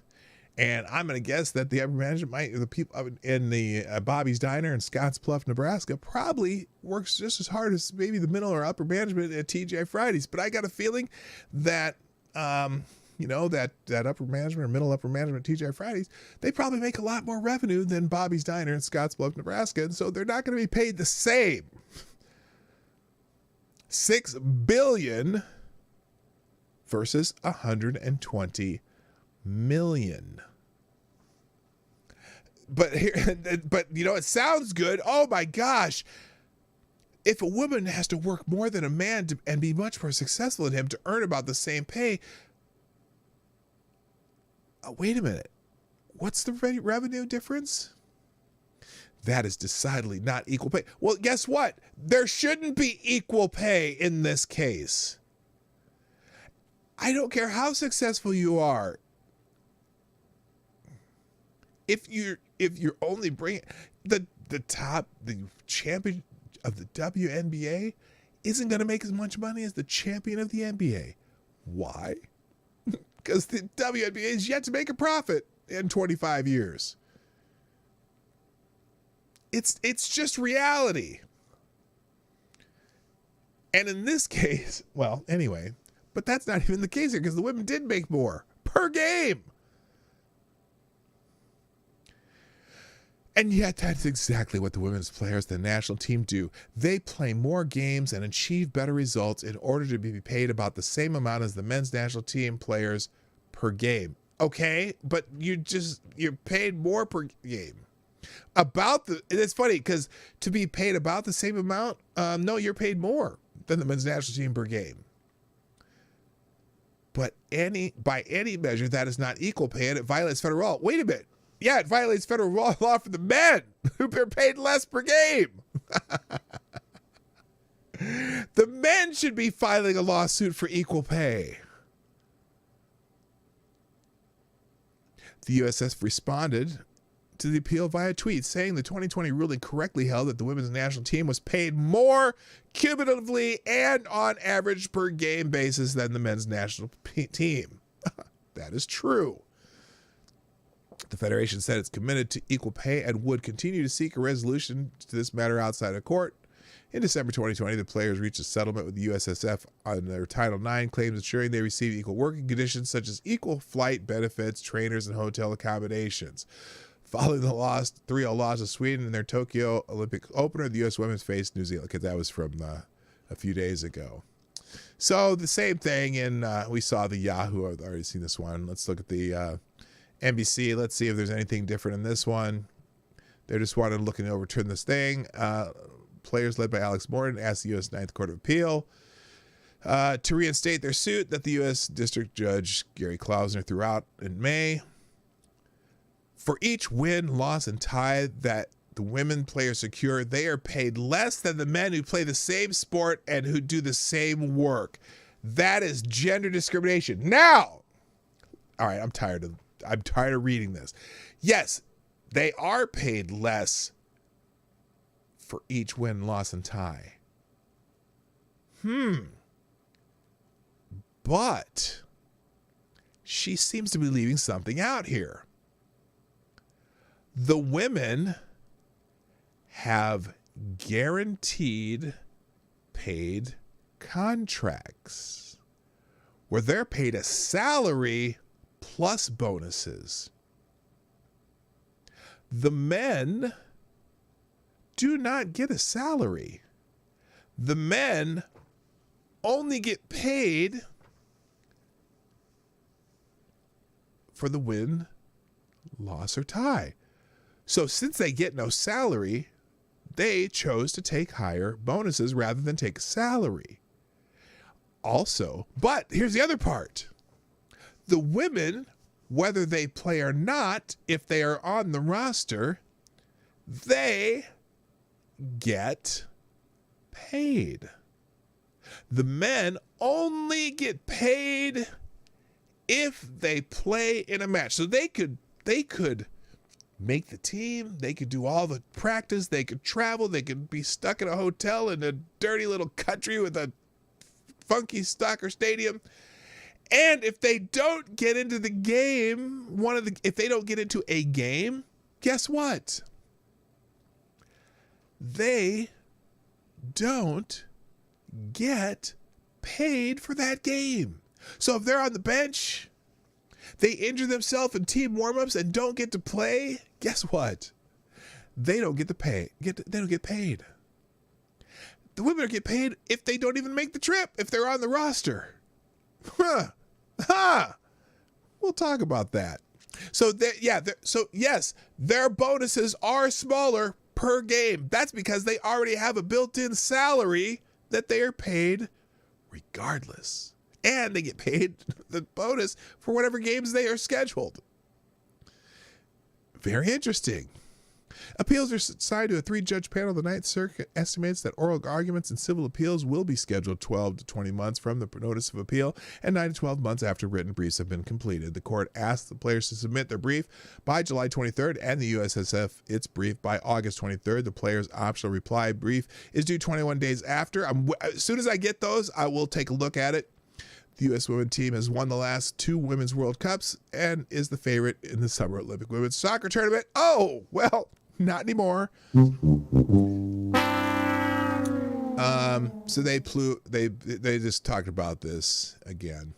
And I'm going to guess that the upper management the people in the Bobby's Diner in Scottsbluff, Nebraska, probably works just as hard as maybe the middle or upper management at TGI Fridays. But I got a feeling that, that upper management or middle upper management at TGI Fridays, they probably make a lot more revenue than Bobby's Diner in Scottsbluff, Nebraska. And so they're not going to be paid the same. $6 billion versus $120 million. But it sounds good. Oh my gosh. If a woman has to work more than a man and be much more successful than him to earn about the same pay, wait a minute. What's the revenue difference? That is decidedly not equal pay. Well, guess what? There shouldn't be equal pay in this case. I don't care how successful you are. If you're only bringing the champion of the WNBA isn't going to make as much money as the champion of the NBA. Why? Because the WNBA is yet to make a profit in 25 years. It's just reality. And in this case, well, anyway, but that's not even the case here because the women did make more per game. And yet that's exactly what the women's players, the national team, do. They play more games and achieve better results in order to be paid about the same amount as the men's national team players per game. Okay, but you're paid more per game. It's funny because to be paid about the same amount, no, you're paid more than the men's national team per game. But by any measure, that is not equal pay and it violates federal law. Wait a minute. Yeah, it violates federal law for the men who are paid less per game. The men should be filing a lawsuit for equal pay. The USF responded to the appeal via tweet, saying the 2020 ruling correctly held that the women's national team was paid more cumulatively and on average per game basis than the men's national team. That is true. The Federation said it's committed to equal pay and would continue to seek a resolution to this matter outside of court. In December 2020, the players reached a settlement with the USSF on their Title IX claims, ensuring they receive equal working conditions such as equal flight benefits, trainers, and hotel accommodations. Following the 3-0 loss of Sweden in their Tokyo Olympic opener, the U.S. women's faced New Zealand. That was from a few days ago. So the same thing, and we saw the Yahoo. I've already seen this one. Let's look at the NBC. Let's see if there's anything different in this one. They just wanted to look and overturn this thing. Players led by Alex Morton asked the U.S. Ninth Court of Appeal to reinstate their suit that the U.S. District Judge Gary Klausner threw out in May. For each win, loss, and tie that the women players secure, they are paid less than the men who play the same sport and who do the same work. That is gender discrimination. Now, all right, I'm tired of reading this. Yes, they are paid less for each win, loss, and tie. But she seems to be leaving something out here. The women have guaranteed paid contracts where they're paid a salary plus bonuses. The men do not get a salary. The men only get paid for the win, loss, or tie. So since they get no salary, they chose to take higher bonuses rather than take a salary. Also, but here's the other part. The women, whether they play or not, if they are on the roster, they get paid. The men only get paid if they play in a match. So they could make the team, they could do all the practice, they could travel, they could be stuck in a hotel in a dirty little country with a funky soccer stadium. And if they don't get into the game, if they don't get into a game, guess what? They don't get paid for that game. So if they're on the bench, they injure themselves in team warm-ups and don't get to play, guess what? They don't get to pay. They don't get paid. The women get paid if they don't even make the trip, if they're on the roster. We'll talk about that. So yes, their bonuses are smaller per game. That's because they already have a built-in salary that they are paid regardless. And they get paid the bonus for whatever games they are scheduled. Very interesting. Appeals are assigned to a 3-judge panel. The Ninth Circuit estimates that oral arguments in civil appeals will be scheduled 12 to 20 months from the notice of appeal and 9 to 12 months after written briefs have been completed. The court asked the players to submit their brief by July 23rd and the USSF its brief by August 23rd. The players' optional reply brief is due 21 days after. As soon as I get those, I will take a look at it. The U.S. women's team has won the last 2 Women's World Cups and is the favorite in the Summer Olympic Women's Soccer Tournament. Oh, well, not anymore. So they just talked about this again.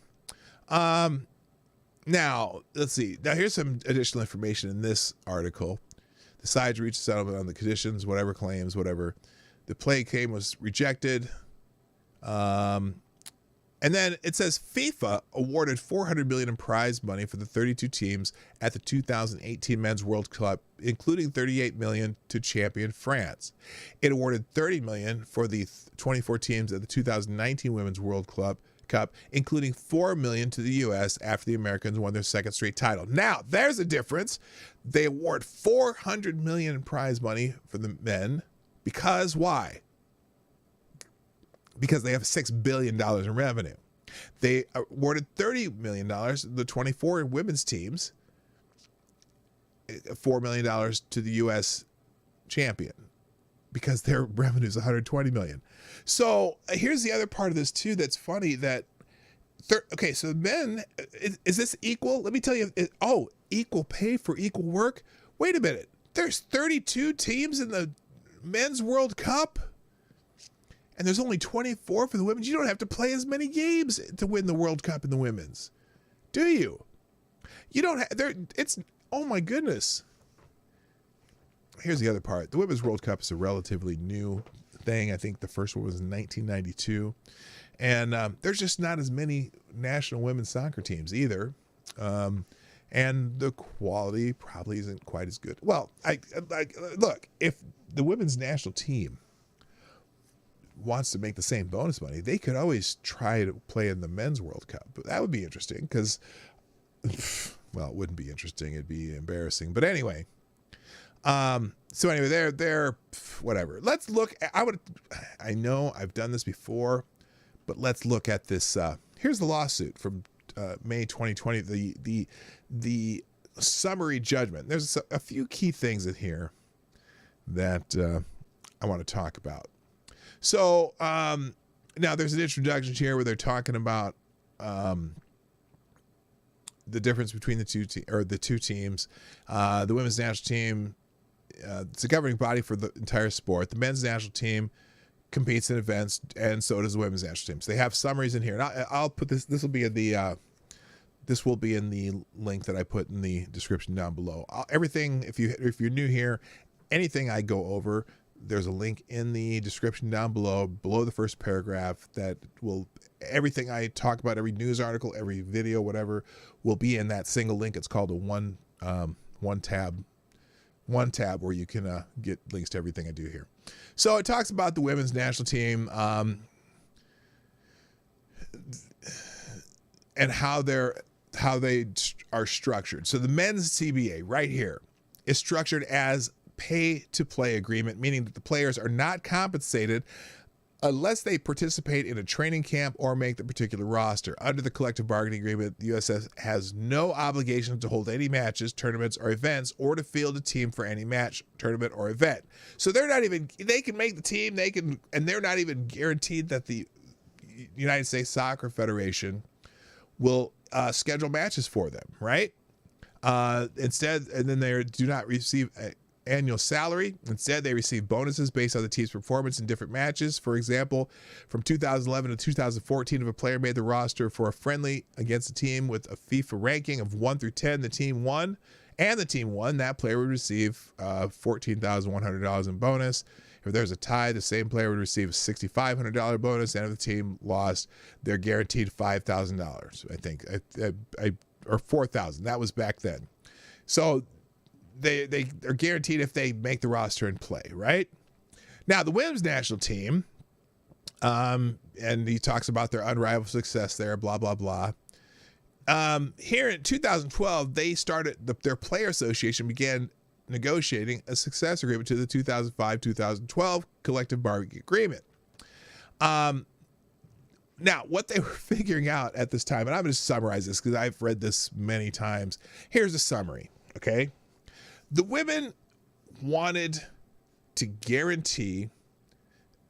Now, let's see. Now, here's some additional information in this article. The sides reached a settlement on the conditions, whatever claims, whatever. The play claim was rejected. And then it says FIFA awarded $400 million in prize money for the 32 teams at the 2018 Men's World Cup, including $38 million to champion France. It awarded $30 million for the 24 teams at the 2019 Women's World Cup, including $4 million to the U.S. after the Americans won their second straight title. Now, there's a difference. They award $400 million in prize money for the men because why? Because they have $6 billion in revenue. They awarded $30 million to the 24 women's teams, $4 million to the U.S. champion, because their revenue is $120 million. So here's the other part of this too that's funny. That okay, so men, is this equal? Let me tell you. Equal pay for equal work. Wait a minute. There's 32 teams in the Men's World Cup. And there's only 24 for the women. You don't have to play as many games to win the World Cup in the women's, do you? You don't have there. It's oh my goodness. Here's the other part. The Women's World Cup is a relatively new thing. I think the first one was in 1992, and there's just not as many national women's soccer teams either, and the quality probably isn't quite as good. Well, I look, if the women's national team wants to make the same bonus money, they could always try to play in the Men's World Cup. But that would be interesting because, well, it wouldn't be interesting. It'd be embarrassing. But anyway, so anyway, they're whatever. Let's look. I know I've done this before, but let's look at this. Here's the lawsuit from May 2020. The summary judgment. There's a few key things in here that I want to talk about. So now there's an introduction here where they're talking about the difference between the two teams. The women's national team, it's a governing body for the entire sport. The men's national team competes in events, and so does the women's national team. So they have summaries in here. And I'll put this. This will be in the link that I put in the description down below. Everything. If you're new here, anything I go over, there's a link in the description down below the first paragraph that will, everything I talk about, every news article, every video, whatever, will be in that single link. It's called a one tab where you can get links to everything I do here. So it talks about the women's national team and how they are structured. So the men's CBA right here is structured as pay to play agreement, meaning that the players are not compensated unless they participate in a training camp or make the particular roster. Under the collective bargaining agreement, the USS has no obligation to hold any matches, tournaments, or events, or to field a team for any match, tournament, or event. So they're not even, they can make the team, and they're not even guaranteed that the United States Soccer Federation will schedule matches for them, right? Instead, and then they do not receive annual salary. Instead, they receive bonuses based on the team's performance in different matches. For example, from 2011 to 2014, if a player made the roster for a friendly against a team with a FIFA ranking of 1 through 10, the team won, that player would receive $14,100 in bonus. If there's a tie, the same player would receive a $6,500 bonus, and if the team lost, they're guaranteed $5,000, I think, or $4,000. That was back then. So they're guaranteed if they make the roster and play, right? Now, the women's national team, and he talks about their unrivaled success there, blah, blah, blah. Here in 2012, they started, their player association began negotiating a success agreement to the 2005-2012 collective bargaining agreement. Now, what they were figuring out at this time, and I'm going to summarize this because I've read this many times. Here's a summary, okay? The women wanted to guarantee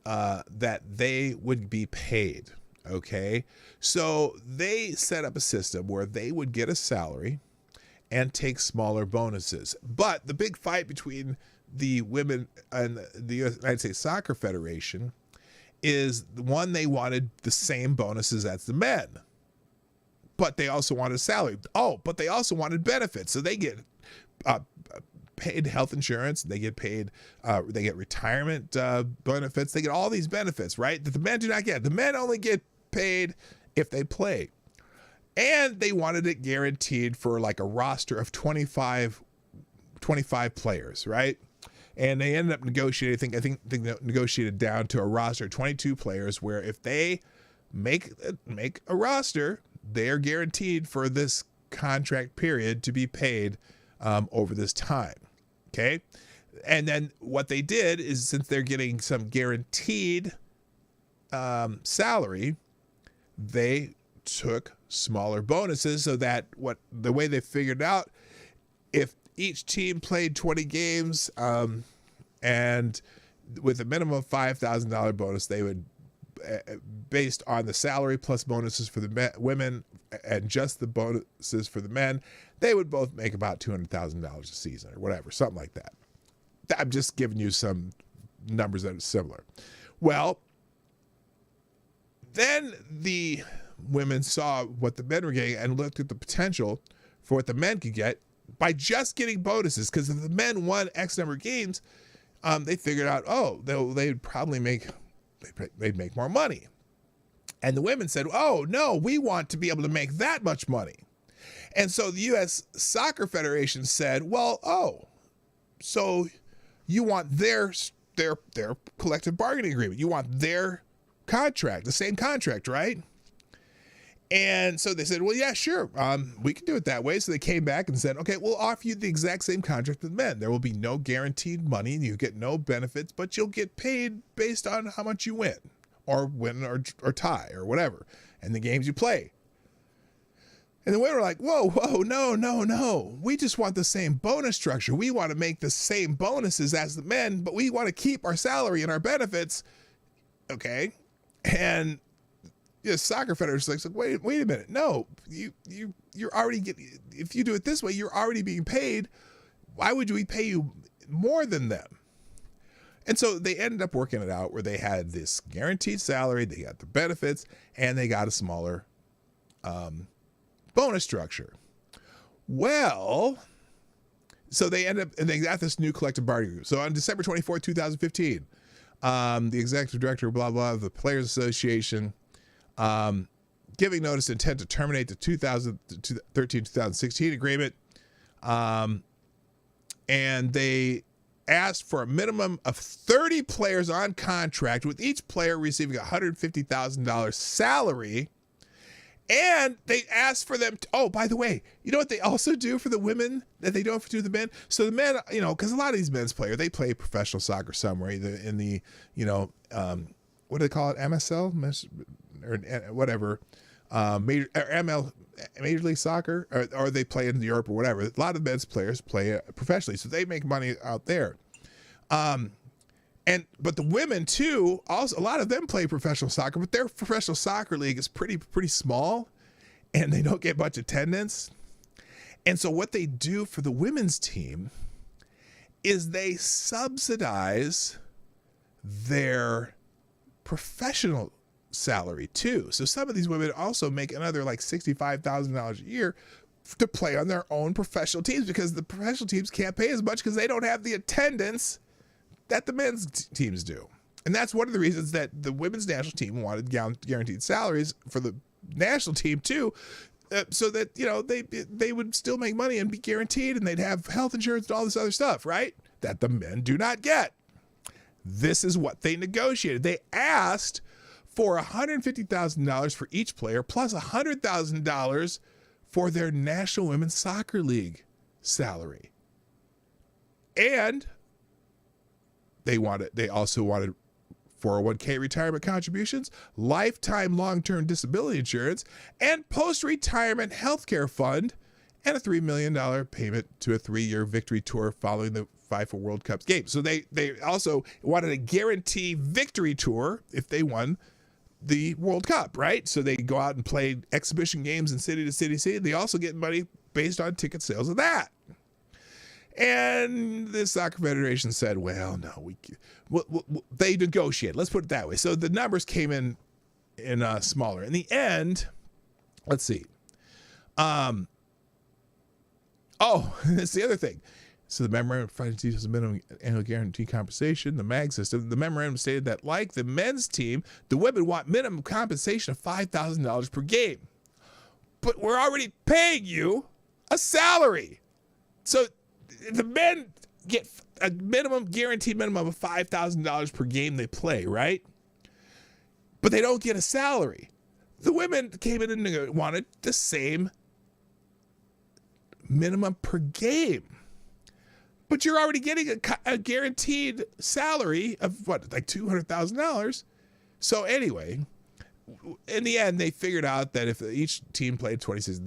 that they would be paid, okay? So they set up a system where they would get a salary and take smaller bonuses. But the big fight between the women and the United States Soccer Federation is the one, they wanted the same bonuses as the men, but they also wanted a salary. Oh, but they also wanted benefits. So they get paid health insurance. They get paid, they get retirement benefits. They get all these benefits, right? That the men do not get. The men only get paid if they play. And they wanted it guaranteed for like a roster of 25 players, right? And they ended up negotiating, I think they negotiated down to a roster of 22 players where if they make a roster, they're guaranteed for this contract period to be paid over this time, okay? And then what they did is, since they're getting some guaranteed salary, they took smaller bonuses so that the way they figured out, if each team played 20 games and with a minimum of $5,000 bonus, they would, based on the salary plus bonuses for the women and just the bonuses for the men, they would both make about $200,000 a season or whatever, something like that. I'm just giving you some numbers that are similar. Well, then the women saw what the men were getting and looked at the potential for what the men could get by just getting bonuses. Because if the men won X number of games, they figured out, they'd probably make more money. And the women said, oh, no, we want to be able to make that much money. And so the U.S. Soccer Federation said, so you want their collective bargaining agreement. You want their contract, the same contract, right? And so they said, well, yeah, sure. We can do it that way. So they came back and said, okay, we'll offer you the exact same contract with men. There will be no guaranteed money and you get no benefits, but you'll get paid based on how much you win or tie or whatever, and the games you play. And the women were like, whoa, no. We just want the same bonus structure. We want to make the same bonuses as the men, but we want to keep our salary and our benefits. Okay. And Soccer Federation is like, wait a minute. No, you're already getting, if you do it this way, you're already being paid. Why would we pay you more than them? And so they ended up working it out where they had this guaranteed salary, they got the benefits, and they got a smaller bonus structure. Well, so they ended up, and they got this new collective bargaining group. So on December 24, 2015, the executive director, of the Players Association, giving notice of intent to terminate the 2013-2016 agreement. And they asked for a minimum of 30 players on contract, with each player receiving $150,000 salary. And they asked for them to, by the way, you know what they also do for the women that they don't do the men? So the men, because a lot of these men's players, they play professional soccer somewhere, either in the, what do they call it? MSL or whatever, Major League Soccer, or they play in Europe or whatever. A lot of men's players play professionally, so they make money out there. But the women too, also a lot of them play professional soccer, but their professional soccer league is pretty small, and they don't get much attendance. And so what they do for the women's team is they subsidize their professional salary too. So some of these women also make another like $65,000 a year to play on their own professional teams, because the professional teams can't pay as much because they don't have the attendance that the men's teams do. And that's one of the reasons that the women's national team wanted guaranteed salaries for the national team too, so that, you know, they would still make money and be guaranteed, and they'd have health insurance and all this other stuff, right? That the men do not get. This is what they negotiated. They asked for $150,000 for each player, plus $100,000 for their National Women's Soccer League salary. And they also wanted 401k retirement contributions, lifetime long-term disability insurance, and post-retirement healthcare fund, and a $3 million payment to a 3-year victory tour following the FIFA World Cup game. So they also wanted a guarantee victory tour if they won the World Cup, right? So they go out and play exhibition games in city to city. They also get money based on ticket sales of that. And the Soccer Federation said, well, no, they negotiated. Let's put it that way. So the numbers came in smaller. In the end, let's see. That's the other thing. So the memorandum provided details of minimum annual guarantee compensation, the MAG system. The memorandum stated that, like the men's team, the women want minimum compensation of $5,000 per game. But we're already paying you a salary. So the men get a guaranteed minimum of $5,000 per game they play, right? But they don't get a salary. The women came in and wanted the same minimum per game. But you're already getting a guaranteed salary of what, like $200,000. So anyway, in the end, they figured out that if each team played 26,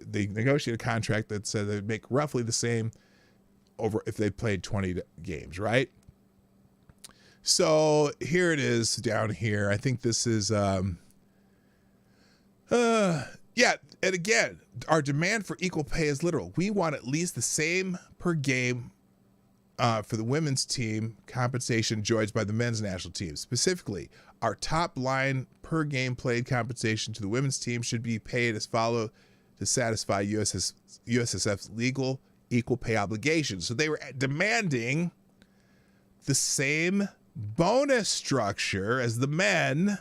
they negotiated a contract that said they'd make roughly the same over if they played 20 games, right? So here it is down here. I think this is, yeah. And again, our demand for equal pay is literal. We want at least the same per game for the women's team compensation enjoyed by the men's national team. Specifically, our top line per game played compensation to the women's team should be paid as follows to satisfy USSF's legal equal pay obligations. So they were demanding the same bonus structure as the men,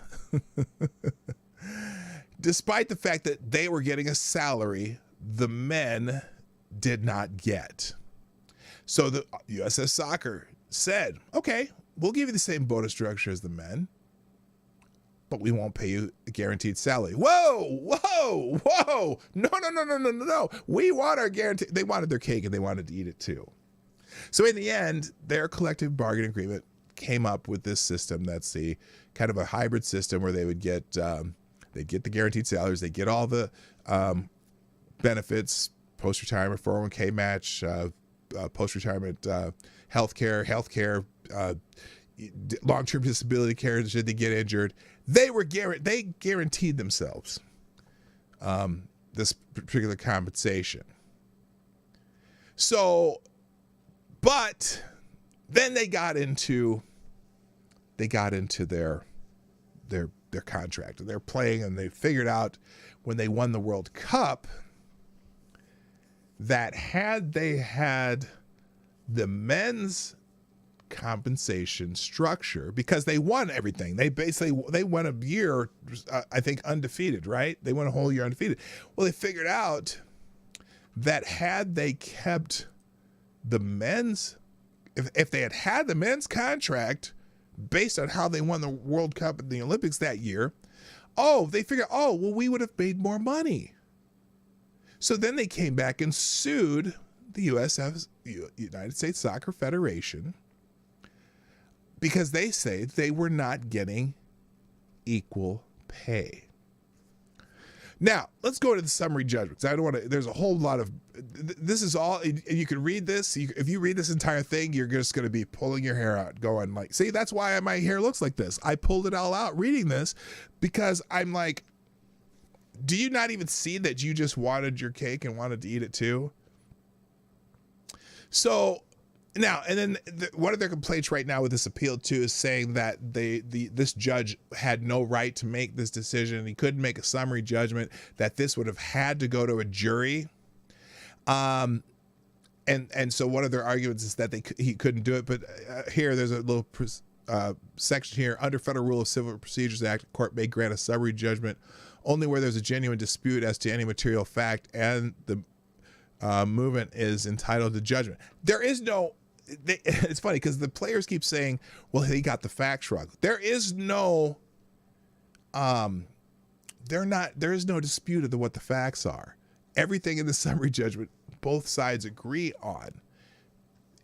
despite the fact that they were getting a salary the men did not get. So the USS Soccer said, okay, we'll give you the same bonus structure as the men, but we won't pay you a guaranteed salary. Whoa. No. We want our guarantee. They wanted their cake and they wanted to eat it too. So in the end, their collective bargaining agreement came up with this system that's the kind of a hybrid system where they would get, they get the guaranteed salaries, they get all the benefits, post-retirement 401k match, post-retirement healthcare, long-term disability care should they get injured. They guaranteed themselves this particular compensation. So, but then they got into their contract, and they're playing, and they figured out when they won the World Cup that had they had the men's compensation structure, because they won everything. They won a year, I think, undefeated, right? They won a whole year undefeated. Well, they figured out that had they kept the men's, if they had the men's contract based on how they won the World Cup and the Olympics that year, they figured, we would have made more money. So then they came back and sued the United States Soccer Federation, because they say they were not getting equal pay. Now, let's go to the summary judgments. I don't want to, there's a whole lot of, this is all, you can read this. If you read this entire thing, you're just going to be pulling your hair out, going like, see, that's why my hair looks like this. I pulled it all out reading this because I'm like, do you not even see that you just wanted your cake and wanted to eat it too? So now, and then one of their complaints right now with this appeal too is saying that this judge had no right to make this decision. He couldn't make a summary judgment, that this would have had to go to a jury. And so one of their arguments is that he couldn't do it. But here, there's a little section here. Under Federal Rule of Civil Procedures Act, a court may grant a summary judgment only where there's a genuine dispute as to any material fact and the movement is entitled to judgment. There is no, it's funny because the players keep saying, well, he got the facts wrong. There is no, there is no dispute of what the facts are. Everything in the summary judgment, both sides agree on,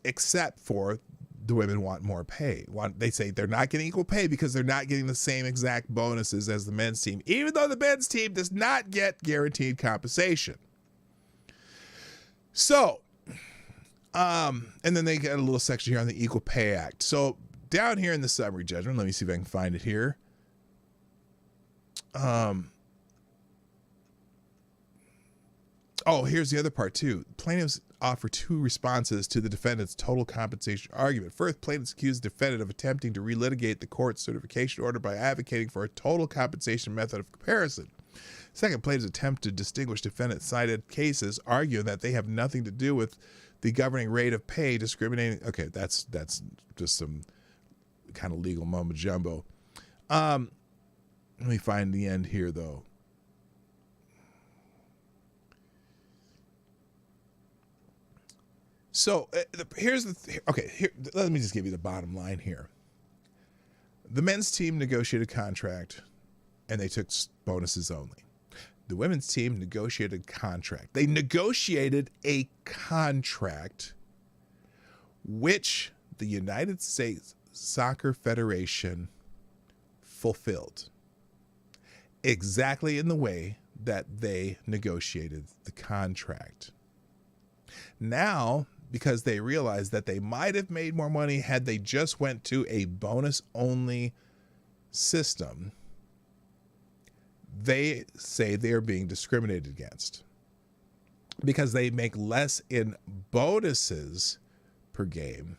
except for the women want more pay. They say they're not getting equal pay because they're not getting the same exact bonuses as the men's team, even though the men's team does not get guaranteed compensation. So, and then they get a little section here on the Equal Pay Act. So down here in the summary judgment, let me see if I can find it here. Oh, here's the other part too. Plaintiffs offer two responses to the defendant's total compensation argument. First, plaintiffs accuse the defendant of attempting to relitigate the court's certification order by advocating for a total compensation method of comparison. Second, plaintiffs attempt to distinguish defendant-cited cases, arguing that they have nothing to do with the governing rate of pay discriminating. Okay, that's just some kind of legal mumbo jumbo. Let me find the end here, though. So here's the let me just give you the bottom line here. The men's team negotiated a contract, and they took bonuses only. The women's team negotiated a contract. They negotiated a contract which the United States Soccer Federation fulfilled exactly in the way that they negotiated the contract. Now, because they realized that they might have made more money had they just went to a bonus-only system, they say they are being discriminated against because they make less in bonuses per game,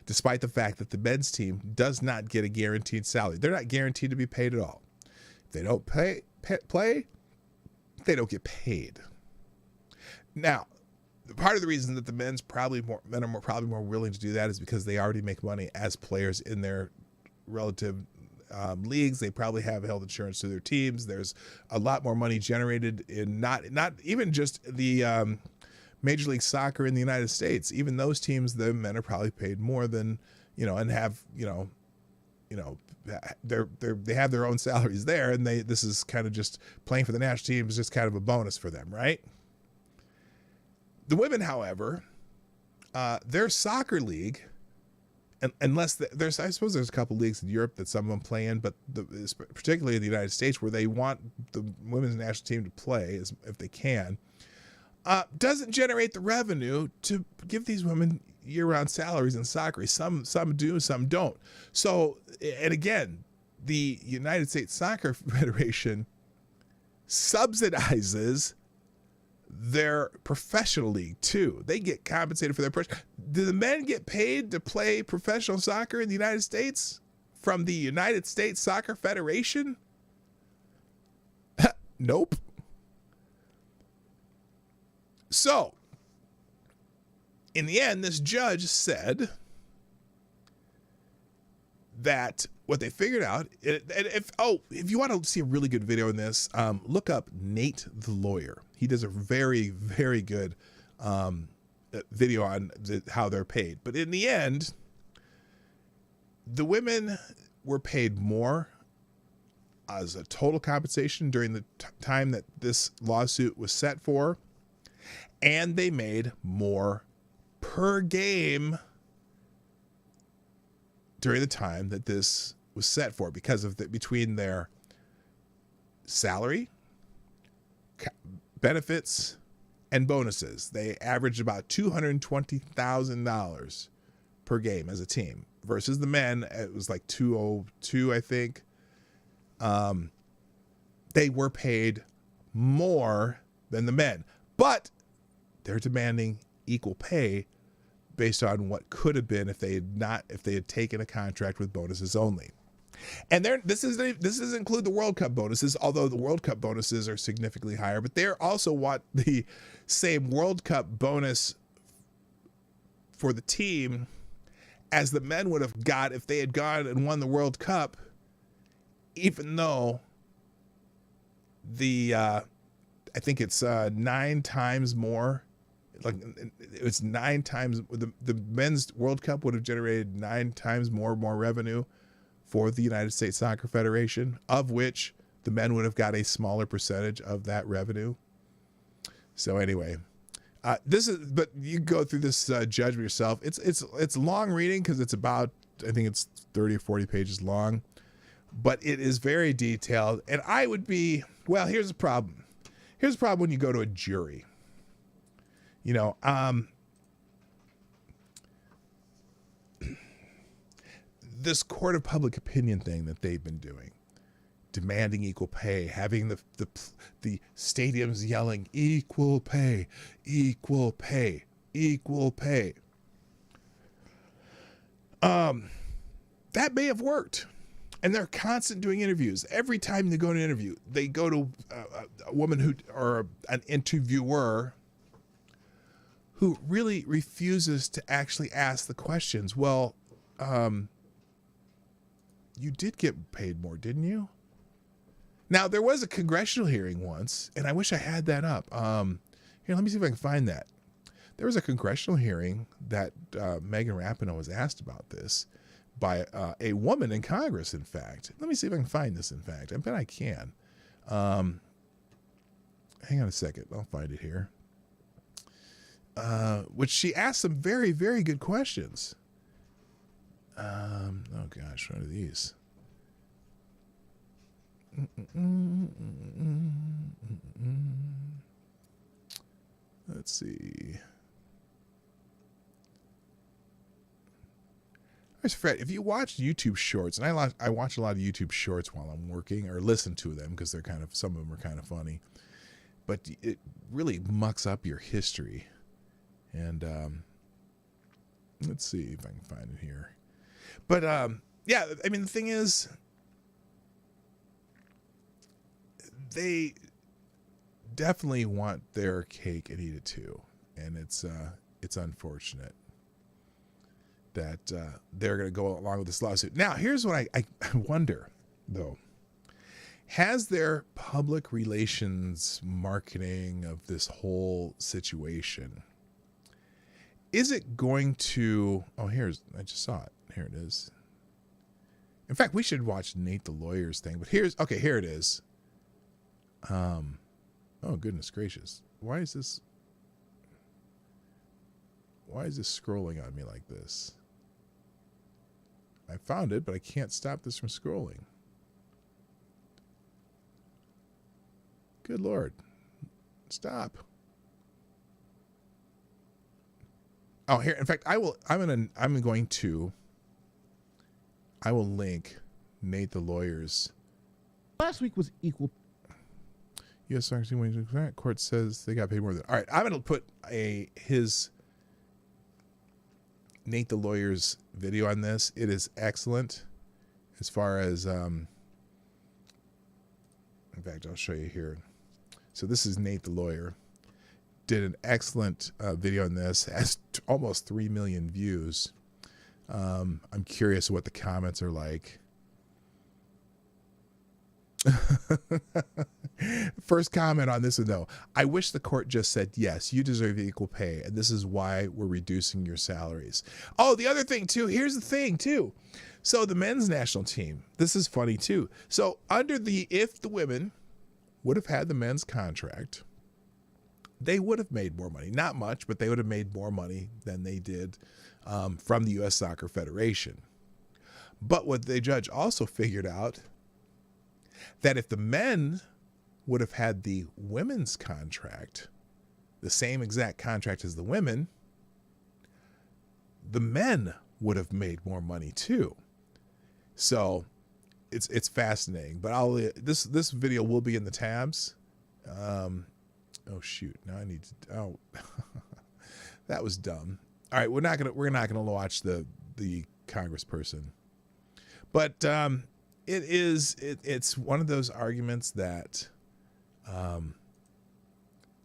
despite the fact that the men's team does not get a guaranteed salary. They're not guaranteed to be paid at all. If they don't play, they don't get paid. Now, part of the reason that the men are probably more willing to do that is because they already make money as players in their relative leagues. They probably have health insurance to their teams. There's a lot more money generated in not even just the Major League Soccer in the United States. Even those teams, the men are probably paid more than, and have, they have their own salaries there, and this is kind of just playing for the national team is just kind of a bonus for them, right? The women, however, their soccer league, unless I suppose there's a couple leagues in Europe that some of them play in, but particularly in the United States where they want the women's national team to play if they can, doesn't generate the revenue to give these women year-round salaries in soccer. Some do, some don't. So, and again, the United States Soccer Federation subsidizes their professional league too. They get compensated for their push. Do the men get paid to play professional soccer in the United States from the United States Soccer Federation? Nope. So, in the end, this judge said that what they figured out, if you want to see a really good video in this, look up Nate the Lawyer. He does a very, very good video on how they're paid. But in the end, the women were paid more as a total compensation during the time that this lawsuit was set for, and they made more per game during the time that this was set for because of between their salary, benefits, and bonuses. They averaged about $220,000 per game as a team versus the men. It was like 202, I think. They were paid more than the men, but they're demanding equal pay based on what could have been if they had taken a contract with bonuses only. And this does include the World Cup bonuses, although the World Cup bonuses are significantly higher, but they're also what the same World Cup bonus for the team as the men would have got if they had gone and won the World Cup, even though I think it's 9 times more. Like it's 9 times the men's World Cup would have generated 9 times more revenue for the United States Soccer Federation, of which the men would have got a smaller percentage of that revenue. So anyway, but you go through this judgment yourself. It's long reading because it's about, I think it's 30 or 40 pages long, but it is very detailed. And I would be, well, here's the problem. Here's the problem when you go to a jury. This court of public opinion thing that they've been doing, demanding equal pay, having the stadiums yelling equal pay, equal pay, equal pay. That may have worked. And they're constant doing interviews. Every time they go to an interview, they go to a woman or an interviewer who really refuses to actually ask the questions. Well, you did get paid more, didn't you? Now, there was a congressional hearing once, and I wish I had that up. Here, let me see if I can find that. There was a congressional hearing that Megan Rapinoe was asked about this by a woman in Congress, in fact. Let me see if I can find this, in fact. I bet I can. Hang on a second. I'll find it here. Which she asked some very, very good questions. Oh gosh, what are these? Let's see. I forget, if you watch YouTube shorts, and I watch a lot of YouTube shorts while I'm working, or listen to them because some of them are kind of funny, but it really mucks up your history. And let's see if I can find it here. But yeah, I mean, the thing is, they definitely want their cake and eat it too, and it's unfortunate that they're going to go along with this lawsuit. Now, here's what I wonder, though. Has their public relations marketing of this whole situation, is it going to... Oh, I just saw it. Here it is. In fact, we should watch Nate the Lawyer's thing, but here it is. Oh, goodness gracious. Why is this scrolling on me like this? I found it, but I can't stop this from scrolling. Good Lord. Stop. Oh, here. In fact, I will link Nate the Lawyer's. Last week was equal. U.S. Court says they got paid more than. All right, I'm going to put his Nate the Lawyer's video on this. It is excellent as far as in fact, I'll show you here. So this is Nate the Lawyer. Did an excellent video on this. Has almost 3 million views. I'm curious what the comments are like. First comment on this one, though. I wish the court just said, yes, you deserve equal pay, and this is why we're reducing your salaries. Oh, the other thing, too. Here's the thing, too. So the men's national team, this is funny, too. So if the women would have had the men's contract, they would have made more money. Not much, but they would have made more money than they did from the U.S. Soccer Federation. But what the judge also figured out, that if the men would have had the women's contract, the same exact contract as the women, the men would have made more money too. So it's fascinating. But this video will be in the tabs. Oh shoot! Now I need to. Oh, that was dumb. All right, we're not gonna watch the congressperson, but it's one of those arguments that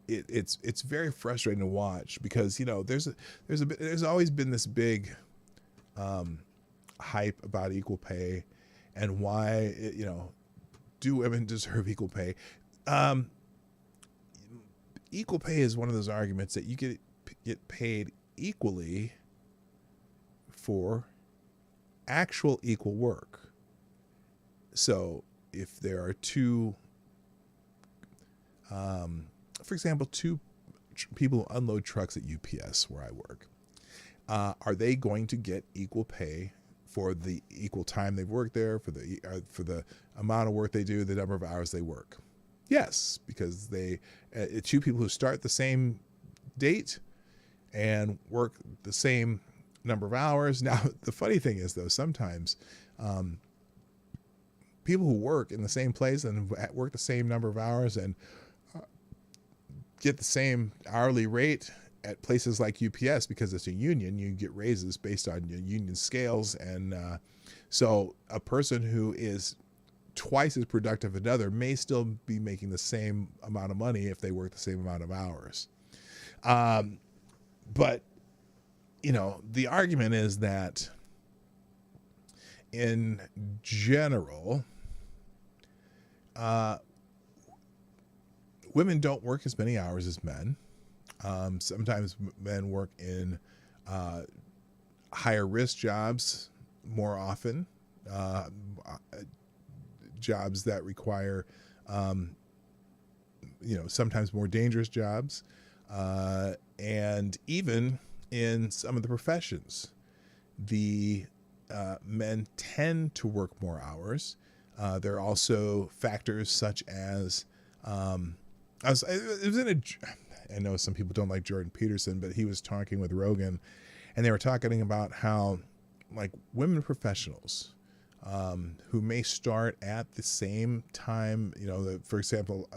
it's very frustrating to watch, because there's always been this big hype about equal pay and why do women deserve equal pay. Equal pay is one of those arguments that you get paid equally for actual equal work. So if there are two, for example, two people who unload trucks at UPS where I work, are they going to get equal pay for the equal time they've worked there, for the amount of work they do, the number of hours they work? Yes, because it's two people who start the same date and work the same number of hours. Now, the funny thing is, though, sometimes people who work in the same place and work the same number of hours and get the same hourly rate at places like UPS, because it's a union, you get raises based on your union scales. And so a person who is twice as productive as another may still be making the same amount of money if they work the same amount of hours. But the argument is that in general, women don't work as many hours as men. Sometimes men work in higher risk jobs more often, jobs that require, sometimes more dangerous jobs, and even in some of the professions, the men tend to work more hours. There are also factors such as, I know some people don't like Jordan Peterson, but he was talking with Rogan, and they were talking about how, like, women professionals who may start at the same time, for example,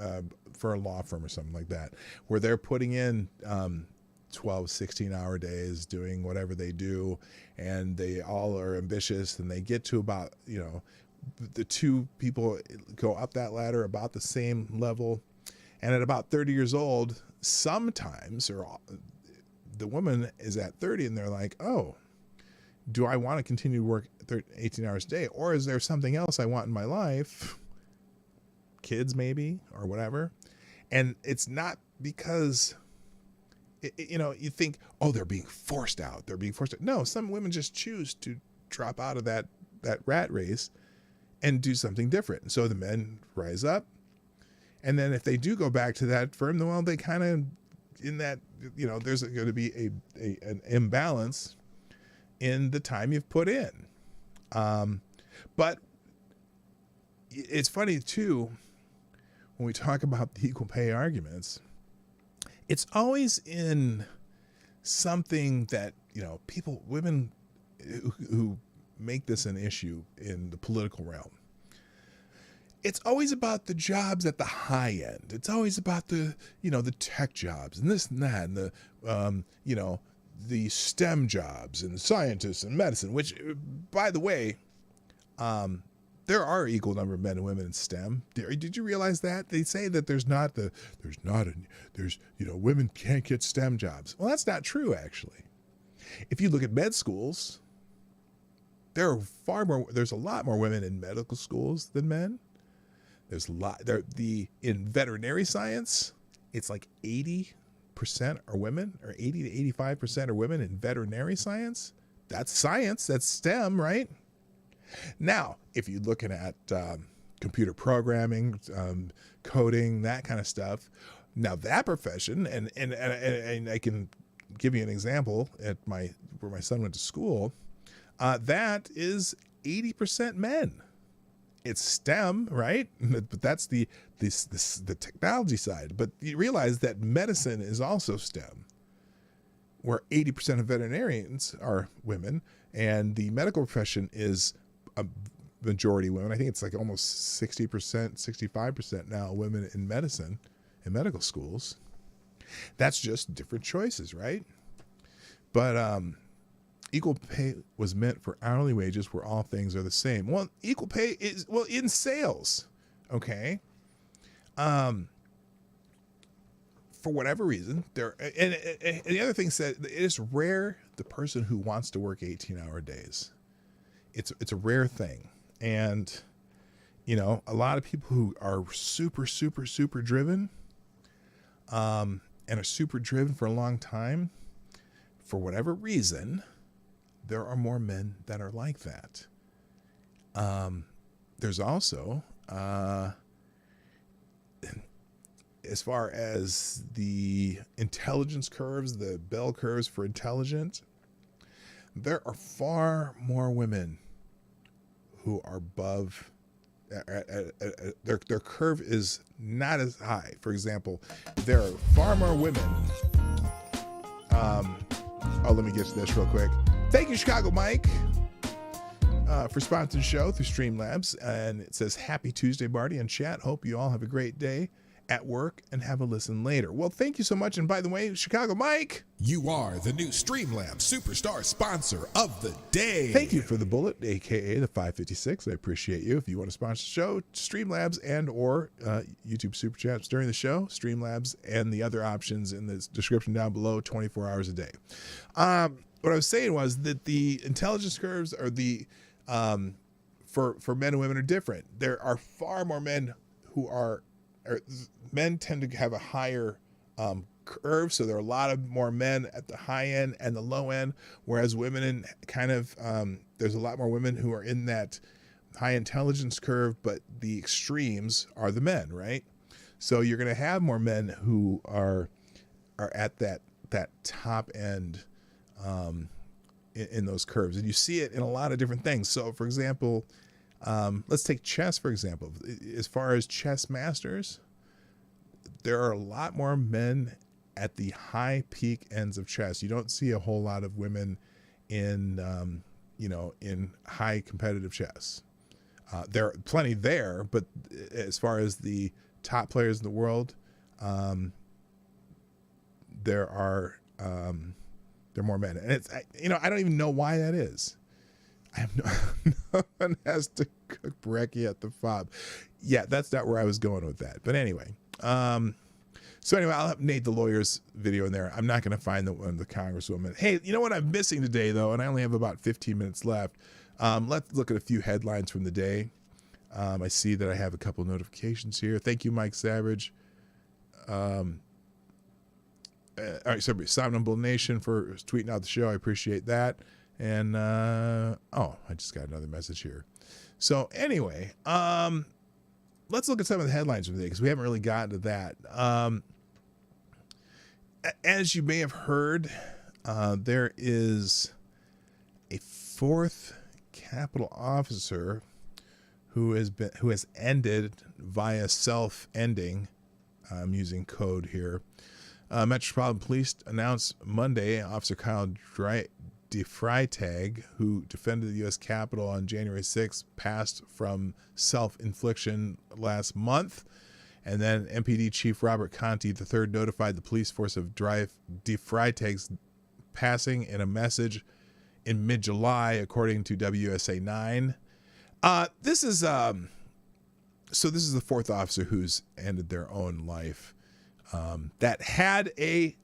for a law firm or something like that, where they're putting in 12, 16-hour days doing whatever they do, and they all are ambitious, and they get to about, the two people go up that ladder about the same level, and at about 30 years old, sometimes, or the woman is at 30 and they're like, oh, do I want to continue to work 18 hours a day, or is there something else I want in my life? Kids maybe, or whatever. And it's not because, you think, oh, they're being forced out. No, some women just choose to drop out of that rat race and do something different. And so the men rise up. And then if they do go back to that firm, well, they kind of, in that, there's going to be an imbalance in the time you've put in. But it's funny too, when we talk about the equal pay arguments, it's always in something that, women who make this an issue in the political realm. It's always about the jobs at the high end. It's always about the tech jobs and this and that, and the STEM jobs and scientists and medicine, which, by the way, there are equal number of men and women in STEM. Did you realize that? They say that women can't get STEM jobs. Well, that's not true, actually. If you look at med schools, there's a lot more women in medical schools than men. In veterinary science, it's like 80% are women, or 80 to 85% are women in veterinary science. That's science, that's STEM, right? Now, if you're looking at computer programming, coding, that kind of stuff, now that profession, and I can give you an example where my son went to school, that is 80% men. It's STEM, right? But that's the technology side. But you realize that medicine is also STEM, where 80% of veterinarians are women, and the medical profession is a majority women. I think it's like almost 60%, 65% now women in medicine, in medical schools. That's just different choices, right? But equal pay was meant for hourly wages where all things are the same. Well, equal pay is, well, in sales, okay? For whatever reason, and the other thing said, it is rare the person who wants to work 18-hour days. It's a rare thing. And, you know, a lot of people who are super, super, super driven, and are super driven for a long time, for whatever reason, there are more men that are like that. There's also, as far as the intelligence curves, the bell curves for intelligence, there are far more women who are above, their curve is not as high. For example, there are far more women. Let me get to this real quick. Thank you, Chicago Mike, for sponsoring the show through Streamlabs. And it says, happy Tuesday, Marty and chat. Hope you all have a great day at work and have a listen later. Well, thank you so much. And by the way, Chicago Mike, You are the new Streamlabs Superstar Sponsor of the Day. thank you for the bullet, aka the 556. I appreciate you. If you want to sponsor the show, Streamlabs and or YouTube Super Chats during the show, Streamlabs and the other options in the description down below, 24 hours a day. What I was saying was that the intelligence curves are the for men and women are different. There are far more men who are, men tend to have a higher curve, so there are a lot of more men at the high end and the low end, whereas women in kind of there's a lot more women who are in that high intelligence curve, but the extremes are the men, right? So you're going to have more men who are at that top end in those curves, and you see it in a lot of different things. So for example, let's take chess, for example. As far as chess masters, there are a lot more men at the high peak ends of chess. You don't see a whole lot of women in, in high competitive chess. There are plenty there, but as far as the top players in the world, there are more men. And it's, I don't even know why that is. I have no one has to cook brekkie at the fob. Yeah, that's not where I was going with that. But anyway, so anyway, I'll have Nate the lawyer's video in there. I'm not going to find the Congresswoman. Hey, you know what I'm missing today though, and I only have about 15 minutes left. Let's look at a few headlines from the day. I see that I have a couple notifications here. Thank you, Mike Savage. All right, sorry, Somnambule Nation for tweeting out the show. I appreciate that. And I just got another message here. So anyway, let's look at some of the headlines from the day, because we haven't really gotten to that. As you may have heard, there is a fourth Capitol officer who has ended via self-ending. I'm using code here. Metropolitan Police announced Monday Officer Kyle DeFreitag, who defended the U.S. Capitol on January 6th, passed from self-infliction last month. And then MPD Chief Robert Conti III notified the police force of DeFreitag's passing in a message in mid-July, according to WSA 9. This is the fourth officer who's ended their own life. That had a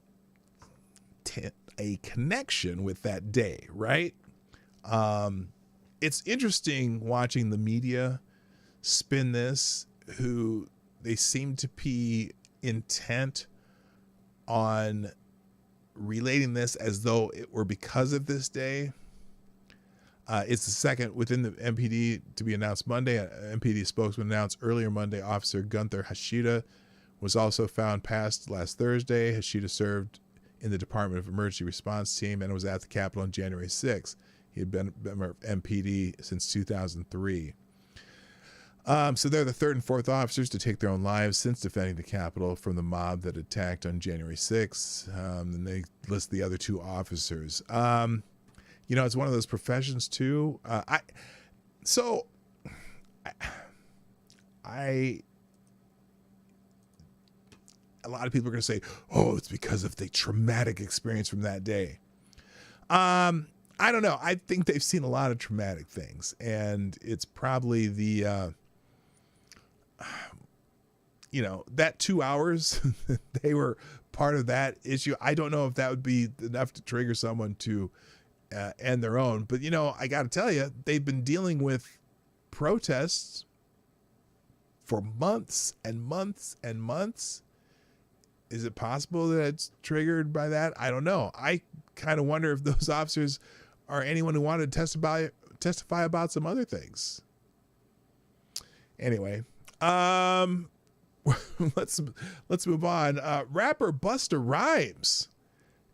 connection with that day, right? It's interesting watching the media spin this, who they seem to be intent on relating this as though it were because of this day. It's the second within the MPD to be announced Monday. An MPD spokesman announced earlier Monday Officer Gunther Hashida was also found passed last Thursday. Hashida served in the Department of Emergency Response Team and was at the Capitol on January 6th. He had been MPD since 2003. So they're the third and fourth officers to take their own lives since defending the Capitol from the mob that attacked on January 6th. And they list the other two officers. It's one of those professions too. A lot of people are going to say, oh, it's because of the traumatic experience from that day. I don't know. I think they've seen a lot of traumatic things, and it's probably the, that 2 hours, they were part of that issue. I don't know if that would be enough to trigger someone to end their own. But, I got to tell you, they've been dealing with protests for months and months and months. Is it possible that it's triggered by that? I don't know. I kind of wonder if those officers are anyone who wanted to testify about some other things. Anyway, let's move on. Rapper Busta Rhymes.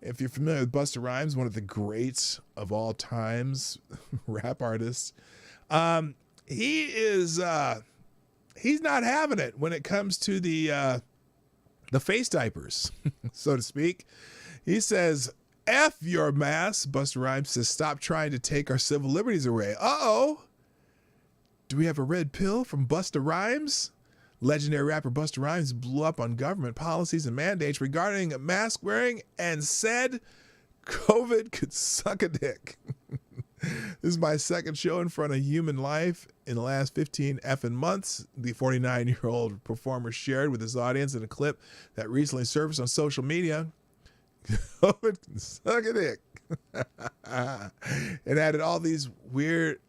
If you're familiar with Busta Rhymes, one of the greats of all times, rap artists, he's not having it when it comes to the face diapers, so to speak. He says, F your mask. Busta Rhymes says, stop trying to take our civil liberties away. Uh-oh. Do we have a red pill from Busta Rhymes? Legendary rapper Busta Rhymes blew up on government policies and mandates regarding mask wearing and said COVID could suck a dick. This is my second show in front of human life in the last 15 effing months. The 49-year-old performer shared with his audience in a clip that recently surfaced on social media. COVID can suck a dick. It added all these weird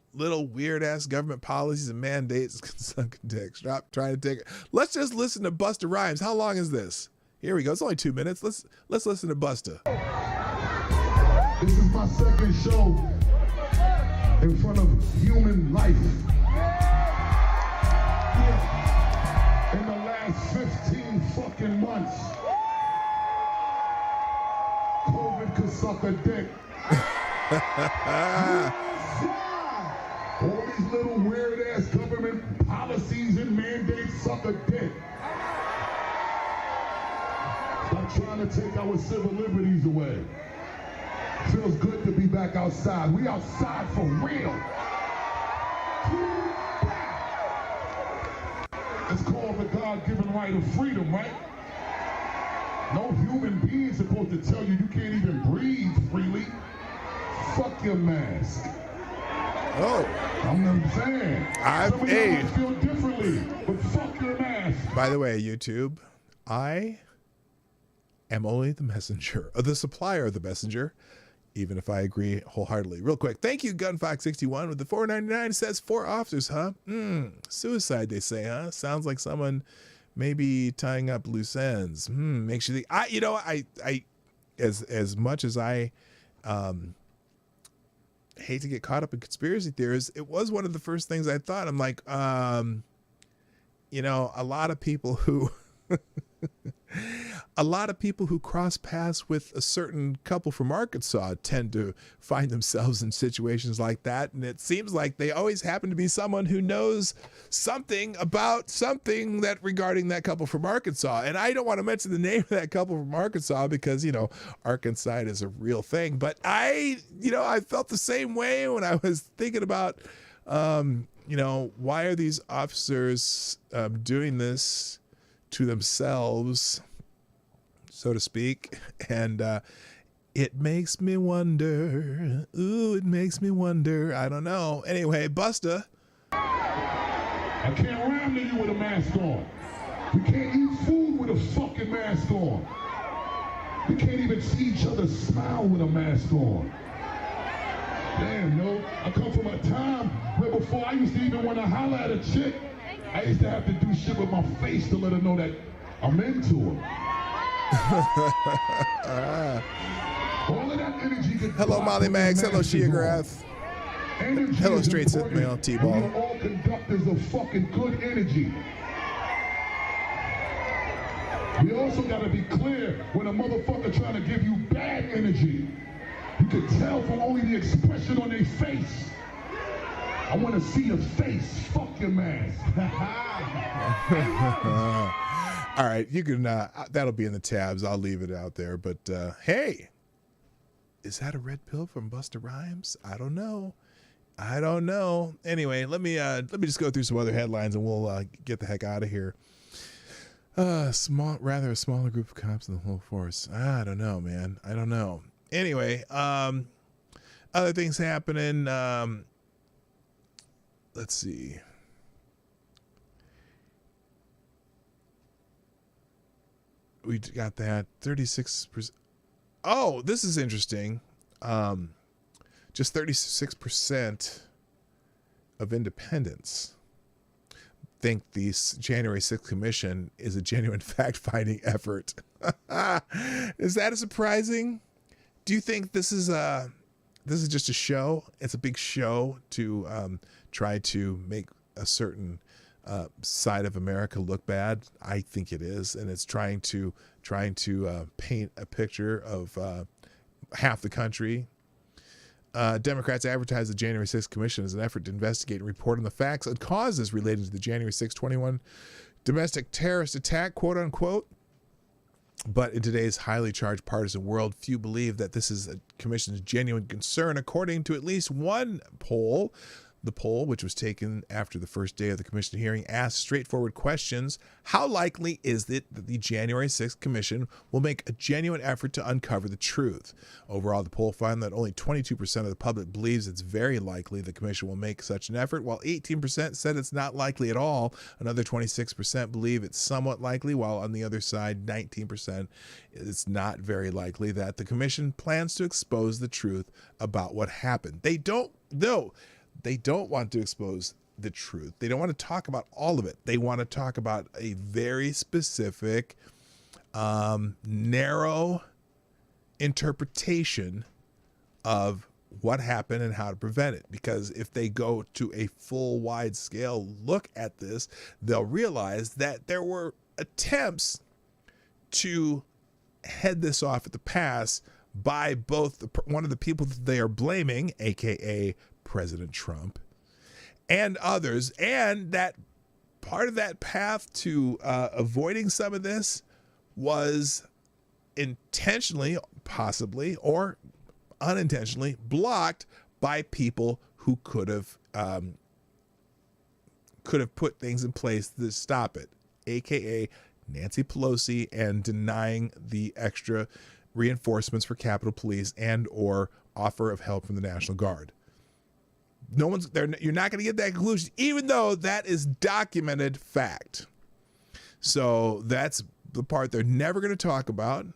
ass government policies and mandates can suck a dick. Stop trying to take it. Let's just listen to Busta Rhymes. How long is this? Here we go. It's only 2 minutes. Let's listen to Busta. This is my second show in front of human life. In the last 15 fucking months, COVID could suck a dick. All these little weird ass government policies and mandates suck a dick. Stop trying to take our civil liberties away. Feels good to be back outside. We outside for real. It's called the God-given right of freedom, right? No human being is supposed to tell you can't even breathe freely. Fuck your mask. Oh. I'm saying. Some of you feel differently, but fuck your mask. By the way, YouTube, I am only the messenger, the supplier of the messenger, even if I agree wholeheartedly. Real quick, thank you, Gunfox61 with the $4.99. Says 4 officers, huh? Suicide, they say, huh? Sounds like someone maybe tying up loose ends. Makes you think. I as much as I hate to get caught up in conspiracy theories, it was one of the first things I thought. I'm like, a lot of people who cross paths with a certain couple from Arkansas tend to find themselves in situations like that. And it seems like they always happen to be someone who knows something about something that regarding that couple from Arkansas. And I don't want to mention the name of that couple from Arkansas because, Arkansas is a real thing. But I felt the same way when I was thinking about, why are these officers doing this to themselves, so to speak, and it makes me wonder. Ooh, it makes me wonder. I don't know. Anyway, Busta. I can't rhyme to you with a mask on. We can't eat food with a fucking mask on. We can't even see each other smile with a mask on. Damn, yo. I come from a time where before I used to even want to holler at a chick, I used to have to do shit with my face to let her know that I'm into her. All of that energy. Hello, Molly Mags. Hello, Shia Grath. Hello, Straight Sith Male T-Ball. We're all conductors of fucking good energy. We also got to be clear when a motherfucker trying to give you bad energy. You can tell from only the expression on their face. I want to see your face. Fuck your mask. All right, you can. That'll be in the tabs. I'll leave it out there. But hey, is that a red pill from Busta Rhymes? I don't know. Anyway, let me just go through some other headlines and we'll get the heck out of here. A smaller group of cops than the whole force. I don't know, man. I don't know. Anyway, other things happening. Let's see. We got that 36%. Oh, this is interesting. Just 36% of independents think the January 6th commission is a genuine fact-finding effort. Is that surprising? Do you think this is just a show? It's a big show to try to make a certain side of America look bad. I think it is, and it's trying to paint a picture of half the country. Democrats advertise the January 6th Commission as an effort to investigate and report on the facts and causes related to the January 6th 21 domestic terrorist attack, quote unquote. But in today's highly charged partisan world, few believe that this is a commission's genuine concern. According to at least one poll, the poll, which was taken after the first day of the commission hearing, asked straightforward questions. How likely is it that the January 6th Commission will make a genuine effort to uncover the truth? Overall, the poll found that only 22% of the public believes it's very likely the commission will make such an effort, while 18% said it's not likely at all. Another 26% believe it's somewhat likely, while on the other side, 19% it's not very likely that the commission plans to expose the truth about what happened. They don't want to expose the truth. They don't want to talk about all of it. They want to talk about a very specific, narrow interpretation of what happened and how to prevent it. Because if they go to a full, wide-scale look at this, they'll realize that there were attempts to head this off at the pass by both one of the people that they are blaming, aka President Trump, and others, and that part of that path to avoiding some of this was intentionally, possibly, or unintentionally blocked by people who could have put things in place to stop it, aka Nancy Pelosi, and denying the extra reinforcements for Capitol Police and or offer of help from the National Guard. No one's there. You're not going to get that conclusion, even though that is documented fact. So that's the part they're never going to talk about.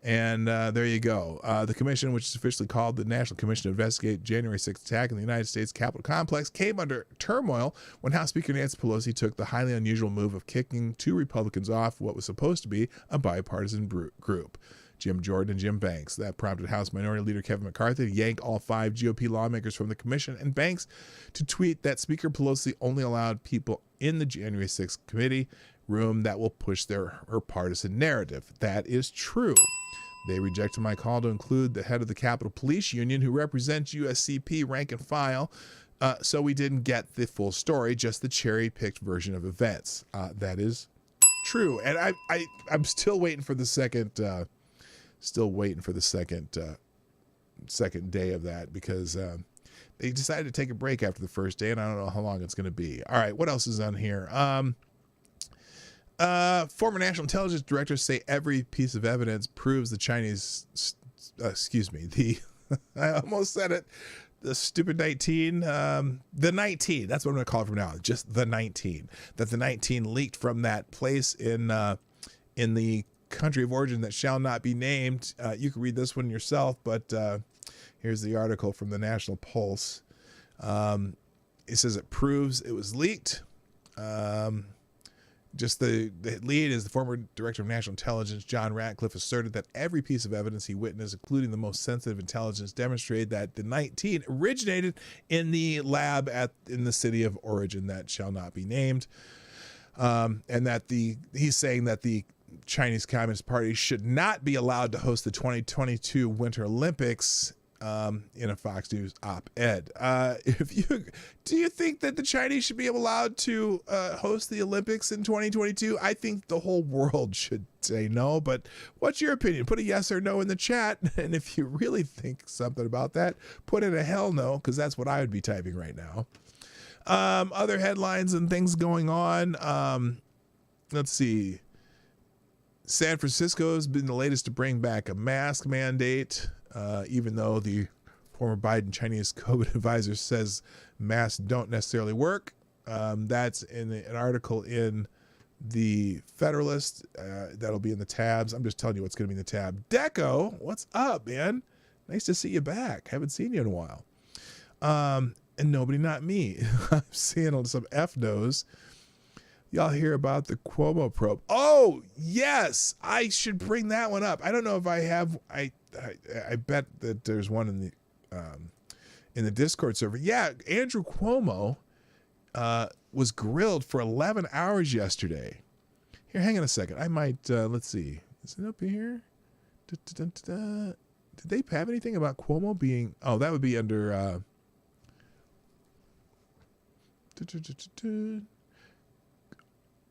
And there you go. The commission, which is officially called the National Commission to Investigate January 6th attack in the United States Capitol complex, came under turmoil when House Speaker Nancy Pelosi took the highly unusual move of kicking two Republicans off what was supposed to be a bipartisan group, Jim Jordan and Jim Banks. That prompted House Minority Leader Kevin McCarthy to yank all 5 GOP lawmakers from the commission, and Banks to tweet that Speaker Pelosi only allowed people in the January 6th committee room that will push her partisan narrative. That is true. They rejected my call to include the head of the Capitol Police Union, who represents USCP rank and file, so we didn't get the full story, just the cherry-picked version of events. That is true, and I'm still waiting for the second second day of that, because they decided to take a break after the first day, and I don't know how long it's going to be. All right, what else is on here? Former National Intelligence directors say every piece of evidence proves the Chinese, I almost said it, the stupid 19, the 19, that's what I'm going to call it from now, just the 19, that the 19 leaked from that place in the country of origin that shall not be named. You can read this one yourself, but here's the article from the National Pulse. It says it proves it was leaked. Just the lead is the former director of national intelligence, John Ratcliffe, asserted that every piece of evidence he witnessed, including the most sensitive intelligence, demonstrated that the 19 originated in the lab in the city of origin that shall not be named. And that he's saying that the Chinese Communist Party should not be allowed to host the 2022 Winter Olympics in a Fox News op-ed. Do you think that the Chinese should be allowed to host the Olympics in 2022? I think the whole world should say no, but what's your opinion? Put a yes or no in the chat, and if you really think something about that, put in a hell no, because that's what I would be typing right now. Other headlines and things going on. Let's see. San Francisco has been the latest to bring back a mask mandate, even though the former Biden Chinese COVID advisor says masks don't necessarily work. That's in an article in the Federalist. That'll be in the tabs. I'm just telling you what's going to be in the tab. Deco, what's up, man? Nice to see you back. Haven't seen you in a while. And nobody, not me. I'm seeing some F-nos. Y'all hear about the Cuomo probe. Oh, yes. I should bring that one up. I don't know if I have. I bet that there's one in the Discord server. Yeah, Andrew Cuomo was grilled for 11 hours yesterday. Here, hang on a second. I might, let's see. Is it up here? Did they have anything about Cuomo being, oh, that would be under,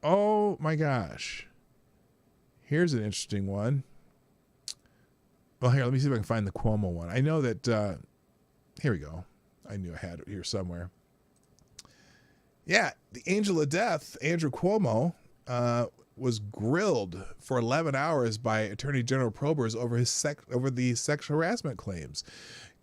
oh my gosh. Here's an interesting one. Well, here, let me see if I can find the Cuomo one. I know that, here we go. I knew I had it here somewhere. Yeah, the angel of death, Andrew Cuomo, was grilled for 11 hours by Attorney General probers over the sexual harassment claims.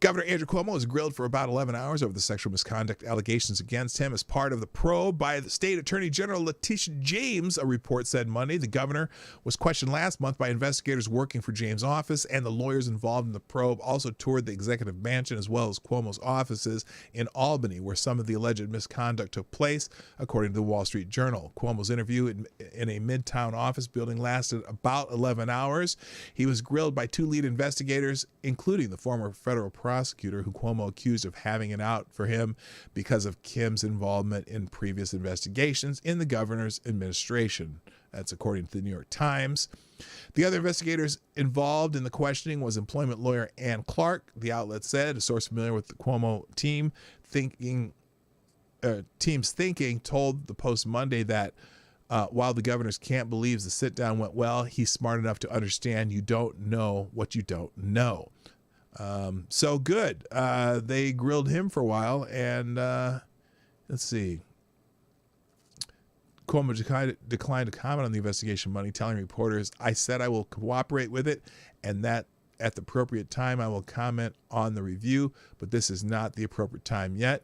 Governor Andrew Cuomo was grilled for about 11 hours over the sexual misconduct allegations against him as part of the probe by the state attorney general Letitia James, a report said Monday. The governor was questioned last month by investigators working for James' office, and the lawyers involved in the probe also toured the executive mansion as well as Cuomo's offices in Albany, where some of the alleged misconduct took place, according to the Wall Street Journal. Cuomo's interview in a midtown office building lasted about 11 hours. He was grilled by two lead investigators, including the former federal prosecutor who Cuomo accused of having it out for him because of Kim's involvement in previous investigations in the governor's administration. That's according to the New York Times. The other investigators involved in the questioning was employment lawyer Ann Clark, the outlet said. A source familiar with the Cuomo team's thinking told the Post Monday that while the governor's camp believes the sit-down went well, he's smart enough to understand you don't know what you don't know. So good. They grilled him for a while, and let's see. Cuomo declined to comment on the investigation money, telling reporters, "I said I will cooperate with it, and that at the appropriate time I will comment on the review, but this is not the appropriate time yet."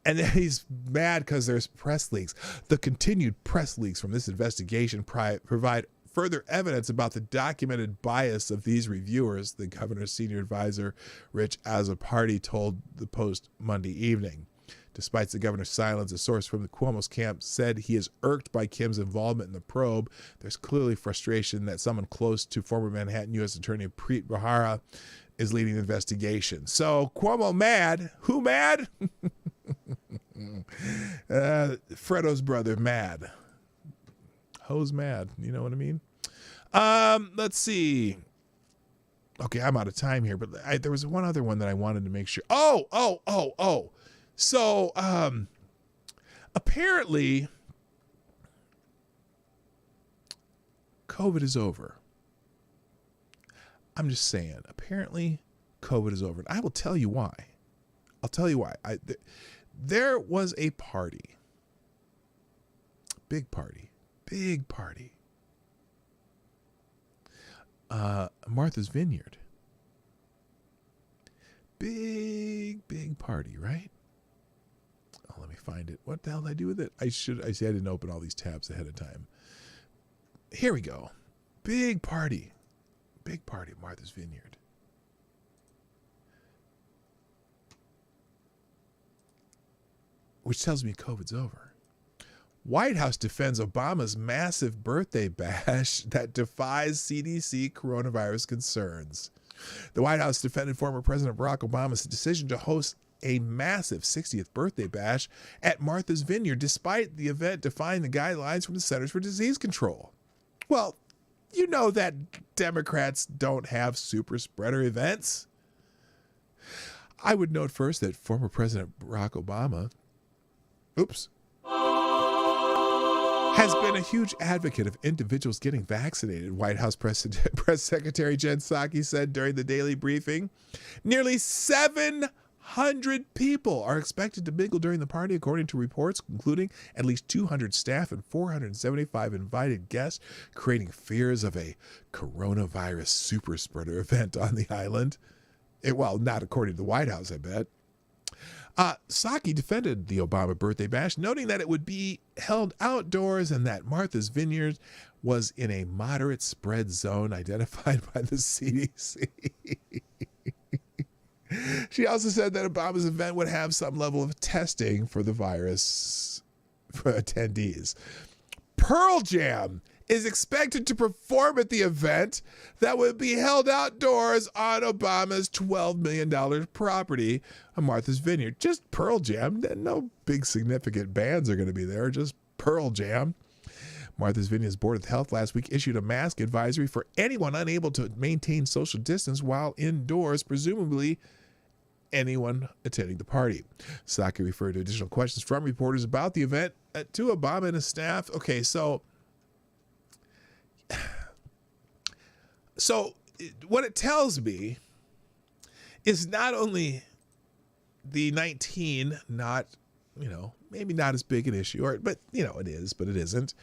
And then he's mad because there's press leaks. The continued press leaks from this investigation provide further evidence about the documented bias of these reviewers, the governor's senior advisor, Rich Azzopardi, told the Post Monday evening. Despite the governor's silence, a source from the Cuomo's camp said he is irked by Kim's involvement in the probe. There's clearly frustration that someone close to former Manhattan U.S. Attorney Preet Bharara is leading the investigation. So Cuomo mad. Who mad? Fredo's brother mad. Ho's mad. You know what I mean? Let's see. Okay, I'm out of time here, but there was one other one that I wanted to make sure. Oh. So, apparently, COVID is over. I'm just saying, apparently, COVID is over. And I will tell you why. I'll tell you why. There was a party. Big party. Martha's Vineyard. Big party, right? Oh, let me find it. What the hell did I do with it? I didn't open all these tabs ahead of time. Here we go. Big party at Martha's Vineyard. Which tells me COVID's over. White House defends Obama's massive birthday bash that defies CDC coronavirus concerns. The White House defended former President Barack Obama's decision to host a massive 60th birthday bash at Martha's Vineyard, despite the event defying the guidelines from the Centers for Disease Control. Well, you know that Democrats don't have super spreader events. I would note first that former President Barack Obama, has been a huge advocate of individuals getting vaccinated, White House Press Secretary Jen Psaki said during the daily briefing. Nearly 700 people are expected to mingle during the party, according to reports, including at least 200 staff and 475 invited guests, creating fears of a coronavirus super spreader event on the island. Well, not according to the White House, I bet. Psaki defended the Obama birthday bash, noting that it would be held outdoors and that Martha's Vineyard was in a moderate spread zone identified by the CDC. She also said that Obama's event would have some level of testing for the virus for attendees. Pearl Jam is expected to perform at the event that would be held outdoors on Obama's $12 million property on Martha's Vineyard. Just Pearl Jam. No big significant bands are going to be there, just Pearl Jam. Martha's Vineyard's Board of Health last week issued a mask advisory for anyone unable to maintain social distance while indoors, presumably anyone attending the party. Psaki referred to additional questions from reporters about the event to Obama and his staff. Okay, so what it tells me is not only the 19 not, maybe not as big an issue, but it is, but it isn't.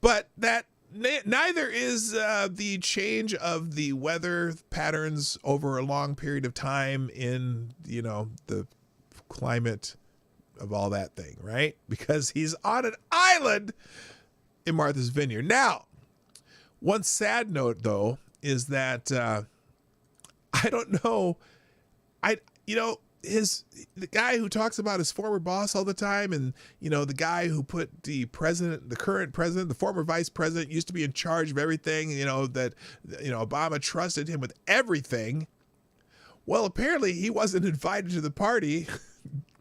But that neither is the change of the weather patterns over a long period of time in, the climate of all that thing, right? Because he's on an island in Martha's Vineyard. Now, one sad note, though, is that I don't know. The guy who talks about his former boss all the time, and the guy who put the current president, the former vice president, used to be in charge of everything. That Obama trusted him with everything. Well, apparently he wasn't invited to the party.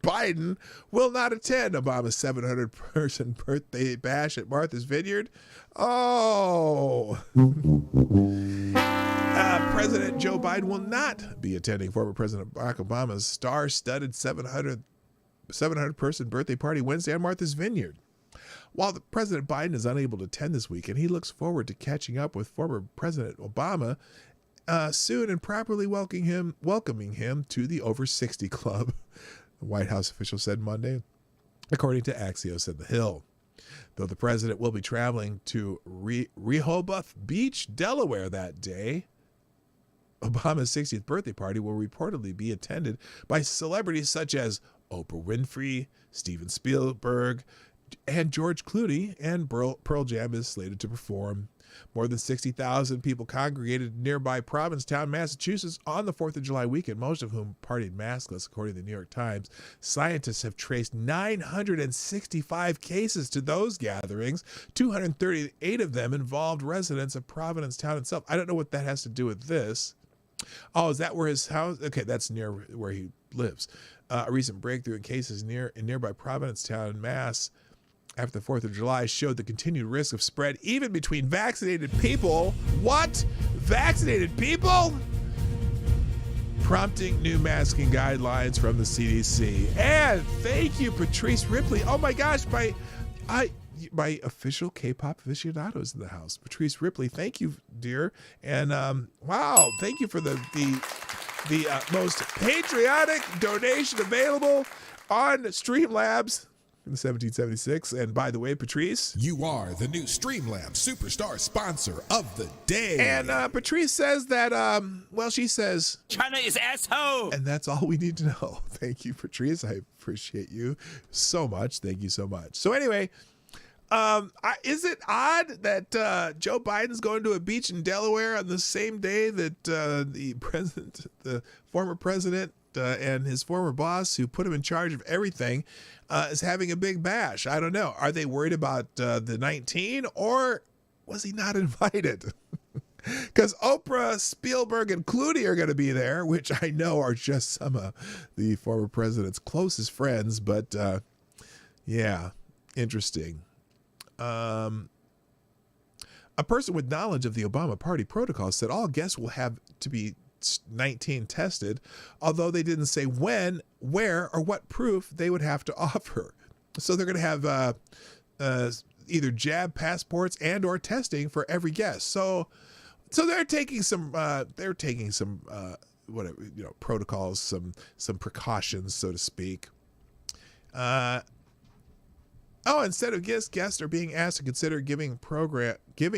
Biden will not attend Obama's 700-person birthday bash at Martha's Vineyard. Oh. President Joe Biden will not be attending former President Barack Obama's star-studded 700-person birthday party Wednesday on Martha's Vineyard. While President Biden is unable to attend this weekend, he looks forward to catching up with former President Obama soon and properly welcoming him to the Over 60 Club, the White House official said Monday, according to Axios and The Hill. Though the president will be traveling to Rehoboth Beach, Delaware that day, Obama's 60th birthday party will reportedly be attended by celebrities such as Oprah Winfrey, Steven Spielberg, and George Clooney, and Pearl Jam is slated to perform. More than 60,000 people congregated in nearby Provincetown, Massachusetts on the 4th of July weekend, most of whom partied maskless, according to the New York Times. Scientists have traced 965 cases to those gatherings. 238 of them involved residents of Provincetown itself. I don't know what that has to do with this. Oh, is that where his house? Okay, that's near where he lives. A recent breakthrough in cases in nearby Provincetown, Mass, after the 4th of July showed the continued risk of spread even between vaccinated people. What? Vaccinated people? Prompting new masking guidelines from the CDC. And thank you, Patrice Ripley. Oh my gosh, my official K-pop aficionado is in the house. Patrice Ripley, thank you, dear. And wow, thank you for the most patriotic donation available on Streamlabs in 1776. And by the way, Patrice, You are the new Streamlabs Superstar sponsor of the day. and Patrice says that, she says, China is asshole. and that's all we need to know. Thank you, Patrice. I appreciate you so much. Thank you so much. So anyway, is it odd that Joe Biden's going to a beach in Delaware on the same day that the former president, and his former boss, who put him in charge of everything, is having a big bash? I don't know. Are they worried about the 19, or was he not invited? Because Oprah, Spielberg, and Clooney are going to be there, which I know are just some of the former president's closest friends. But yeah, interesting. A person with knowledge of the Obama party protocol said all guests will have to be 19 tested, although they didn't say when, where, or what proof they would have to offer. So they're going to have either jab passports and or testing for every guest. So they're taking some whatever, protocols, some precautions, so to speak. Instead of guests are being asked to consider giving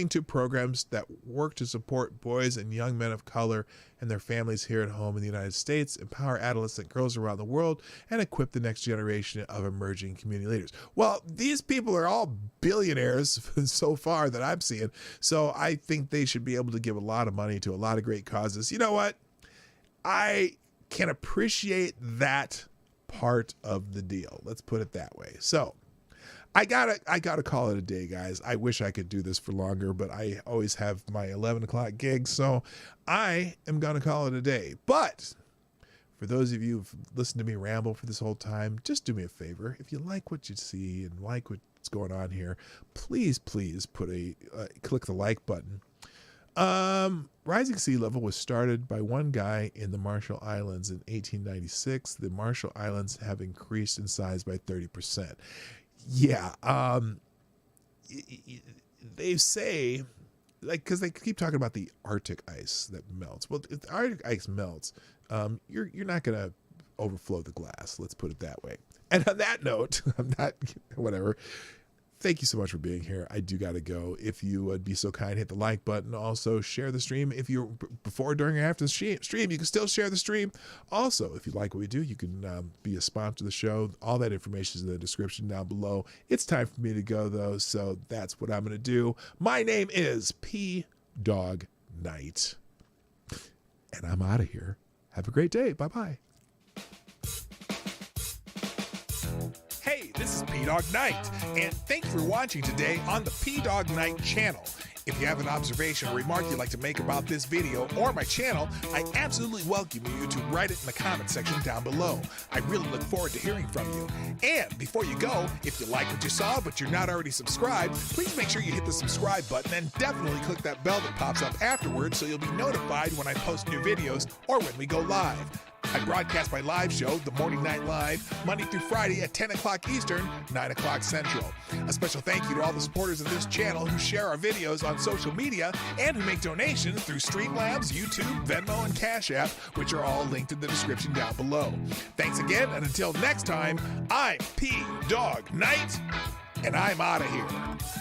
to programs that work to support boys and young men of color and their families here at home in the United States, empower adolescent girls around the world, and equip the next generation of emerging community leaders. Well, these people are all billionaires so far that I'm seeing, so I think they should be able to give a lot of money to a lot of great causes. You know what? I can appreciate that part of the deal. Let's put it that way. So I gotta call it a day, guys. I wish I could do this for longer, but I always have my 11 o'clock gig, so I am gonna call it a day. But for those of you who've listened to me ramble for this whole time, just do me a favor. If you like what you see and like what's going on here, please put click the like button. Rising sea level was started by one guy in the Marshall Islands in 1896. The Marshall Islands have increased in size by 30%. Yeah, they say, like, because they keep talking about the Arctic ice that melts. Well, if the Arctic ice melts, you're not going to overflow the glass. Let's put it that way. And on that note, whatever. Thank you so much for being here. I do got to go. If you would be so kind, hit the like button. Also, share the stream. If you're before, during, or after the stream, you can still share the stream. Also, if you like what we do, you can be a sponsor of the show. All that information is in the description down below. It's time for me to go, though, so that's what I'm going to do. My name is P. Dawg Knight, and I'm out of here. Have a great day. Bye-bye. Hey, this is P. Dawg Knight, and thank you for watching today on the P. Dawg Knight channel. If you have an observation or remark you'd like to make about this video or my channel, I absolutely welcome you to write it in the comment section down below. I really look forward to hearing from you. And before you go, if you like what you saw but you're not already subscribed, please make sure you hit the subscribe button and definitely click that bell that pops up afterwards so you'll be notified when I post new videos or when we go live. I broadcast my live show, The Morning Night Live, Monday through Friday at 10 o'clock Eastern, 9 o'clock Central. A special thank you to all the supporters of this channel who share our videos on social media and who make donations through Streamlabs, YouTube, Venmo, and Cash App, which are all linked in the description down below. Thanks again, and until next time, I'm P. Dawg Knight, and I'm out of here.